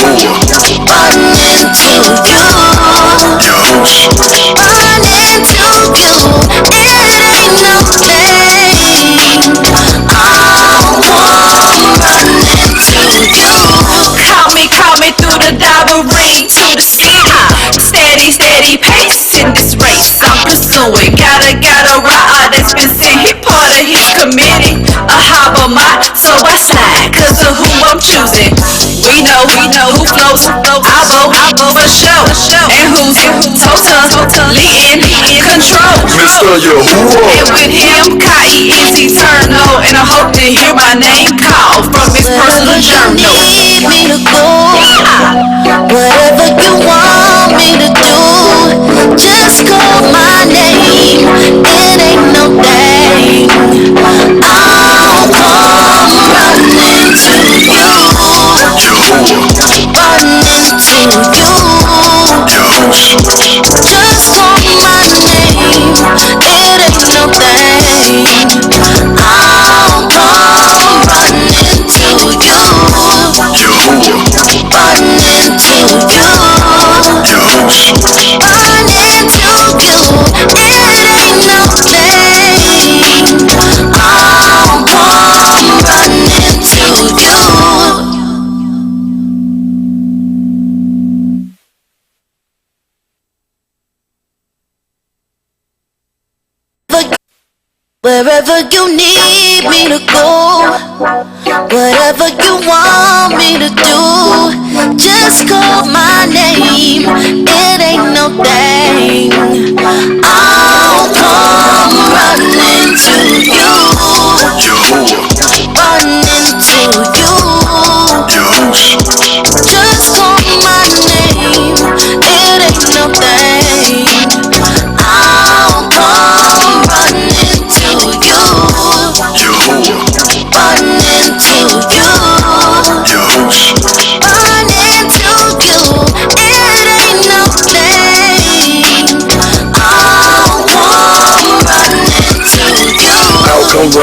running to you, running to you. It ain't no thing. I'll come running to you.
Call me through the Dabarine to the city. Steady pace in this race I'm pursuing. Got a ride that's been sent. He part of his committee. A harbor mine, so I slide, cause of who I'm choosing. We know who flows, I vote for sure. And who's totally in control.
Mr. Yahuwah.
And with him, Kai is eternal. And I hope to hear my name called from his personal
Wherever you
journal.
need me to go, whatever you want me to do, just call my name. It ain't no thing. I'll come running to you, running to you. Just call my name. It ain't no thing. I'll come running to you, running to you, running to you. It ain't no thing. I'll come running to you. Wherever you need me to go, whatever you want me to do, just call my name. It ain't no thing. I'll come running to you,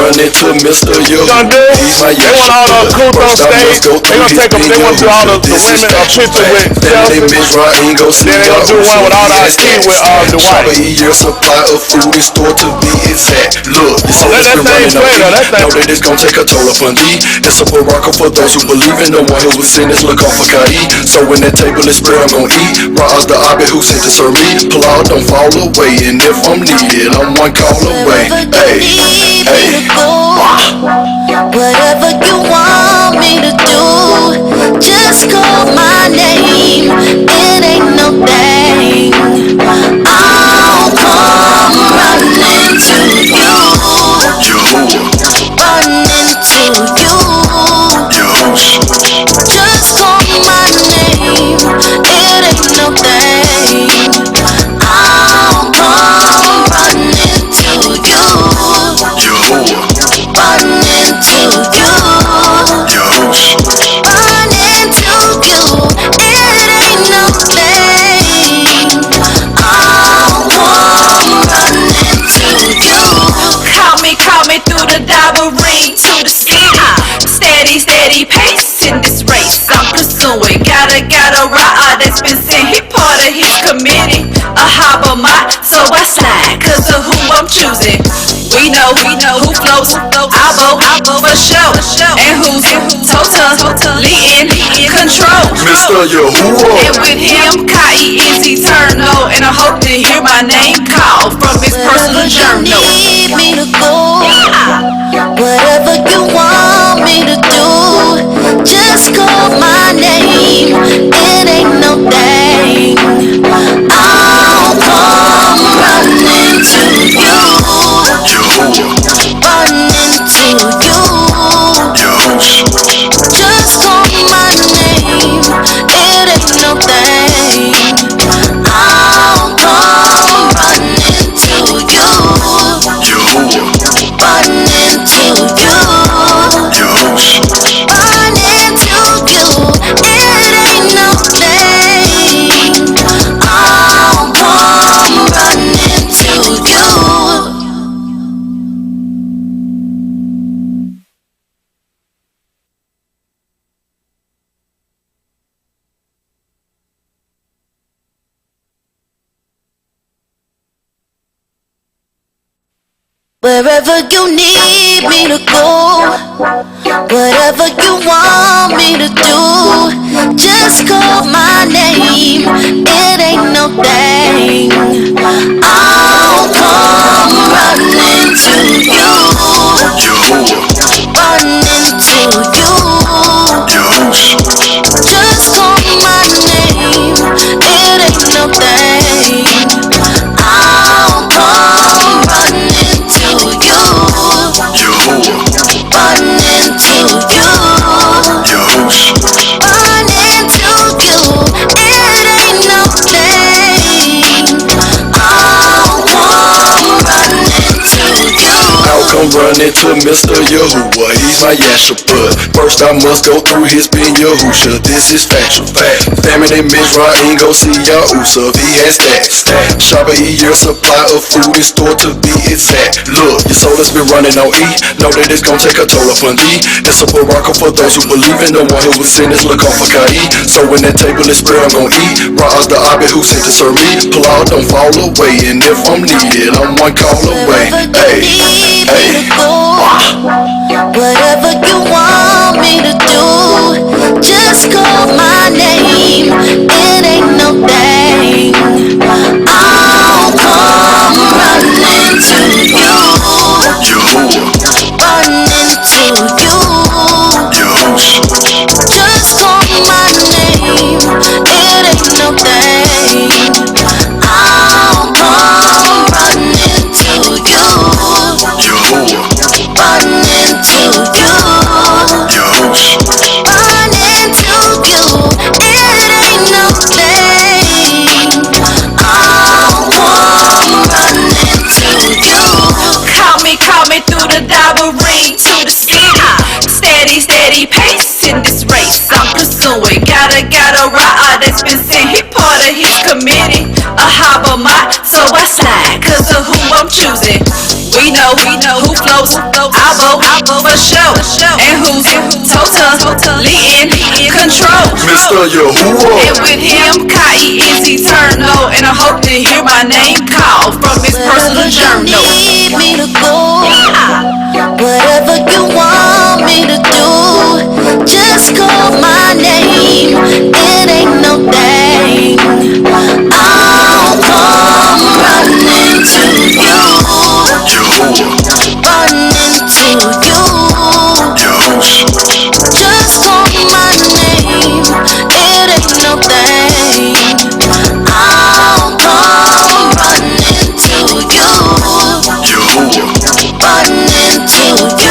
run into Mr. Yahoo.
Gonna do?
He's my
They want all the cool on stage. They gonna take them. They want to do all the women a picture with Chelsea. Then they gonna do one with all our kids with
Shabba
Dwight.
year supply of food is stored to be exact. Look, it's
Let
always
that
been
thing
running
play though.
on
That
me. Know
thing.
that it's gonna take a toll upon thee. It's a baraka for those who believe in the one who was sent as look off for Kai. So when that table is spread, I'm gonna eat. Ra's the Abby who sent to serve me. Pull out, don't fall away. And if I'm needed, I'm one call away.
Wherever you need me to go, whatever you want me to do, just call my name. It ain't no thing. I'll come running to you, running to you. Just call my name. It ain't no thing. I'll come running to you, running to you, running to you. It ain't no thing. I'll come running to you.
Call me through the Dabberine to the city. Steady pace in this race I'm pursuing. Got a ride that's been sent. He part of his committee. A harbor mine, so I slide, cause of who I'm choosing. We know who floats, I vote for show, and who's totally in control.
Mr. Yahuwah.
And with him, Kai is eternal, and I hope to hear my name called from his personal
Wherever you
journal.
need me to go, whatever you want me to do, just call my name. It ain't no thing. I'll come running to you, running to you. Just call my name. It ain't no thing. I'll come running to you, running to you, running to you. It ain't no thing. I'll come running to you. Wherever you need me to go, whatever you want me to do, just call my name. It ain't no thing. I'll come running to you, running to you. Just call my name. It ain't no thing. I'll come running to you, running to you, running to you. It ain't no thing. I'll come running to you.
I'll come running to Mr. Yahuwah. He's my Yashapud. First I must go through his Ben Yahusha. This is factual fact. Famine in Mizraim, go see Yahusha. He has stacks. Shabba year supply of food is stored to be exact. Look, your soul has been running on E. Know that it's gonna take a toll upon thee. It's a baraka for those who believe in the one who was sent as look off for Kai. So when that table is spread, I'm gonna eat. Ra's the Abby who sent to serve me. Pull out, don't fall away. And if I'm needed, I'm one call away.
Wherever you need me to go, whatever you want me to do, just call my name. It ain't no thing. I'll come running to you, running to you. Just call my name. It ain't no thing. I'll come running to you, running to you, running to you. It ain't no thing. I'll come running to you.
Call me through the Dabberine to the city. Steady pace in this race I'm pursuing. Got a ride that's been sent. He part of his committee. A harbor mine, so I slide, cause of who I'm choosing. We know who floats, flows, I vote for show. And who's totally in control.
Mr. Yahuwah.
And with him, Kai is eternal. And I hope to hear my name called from his personal journal.
Need me to go, whatever you want me to do, just call my name. It ain't no thing. I'll come running to you, running to you. Just call my name. It ain't no thing. I'll come running to you, running to you,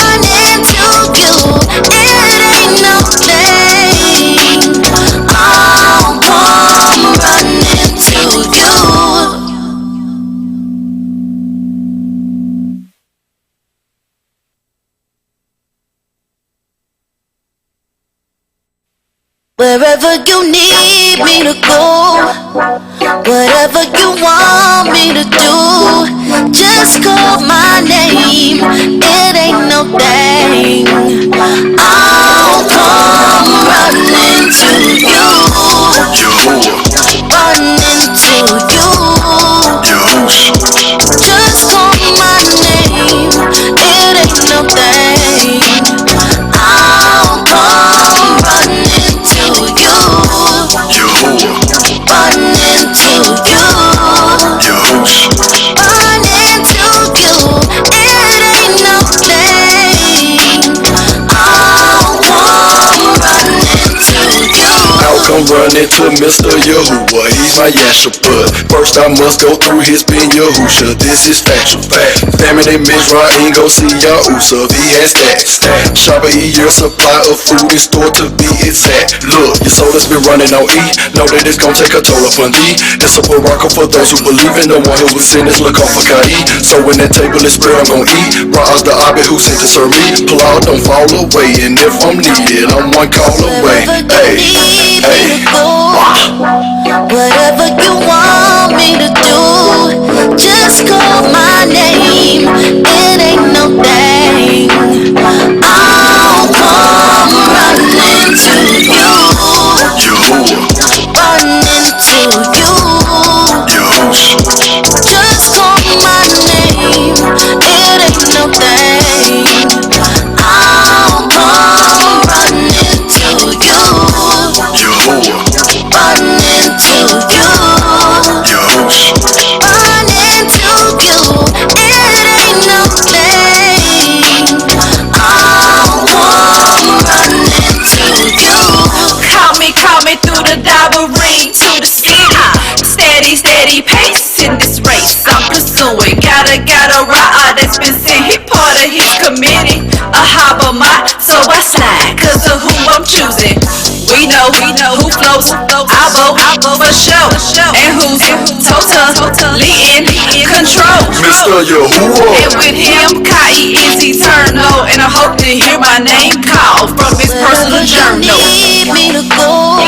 running to you. It ain't no thing. I'll come running to you. Wherever you need me to go, whatever you want me to do, just call my name. It ain't no thing. I'll come running to you, running to you. Just call my name. It ain't no thing. I'll come running to you, running to you, running to you. It ain't no thing. I'll come running to you.
I'll come running to Mr. Yahuwah, he's my Yashaput. First I must go through his Ben Yahusha, this is factual fact. Famine in Mizraim, go see Yahusha, he has that. Shop a year supply of food in store to be exact. Look, your soul has been running on E, know that it's gonna take a toll upon thee. It's a baraka for those who believe in the one who was sin is look off for Kai. So when that table is spread, I'm gonna eat. Ra'az the Abed who sent to serve me. Pull out, don't fall away, and if I'm needed, I'm one call away.
Wherever you need me to go, whatever you want me to do, just call my name. It ain't no thing. I'll come running to you, running to you. Just call my name. It ain't no thing. I'll come running to you, running to you, running to you. It ain't no thing. I'll come running to you.
Call me through the Dabarine to the city. Steady pace in this race I'm pursuing. Got a ride that's been sent. He part of his committee, a Habamat, so I slide 'cause of who I'm choosing. We know who flows, I vote for show. And who's totally in control.
Mr. Yahuwah.
And with him, Kai is eternal. And I hope to hear my name called from his personal journal.
Need me to go,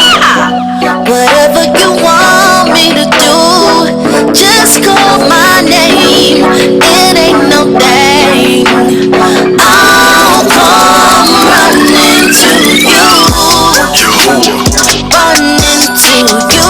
whatever you want me to do, just call my name. It ain't no thing. I'll come running to you, running to you.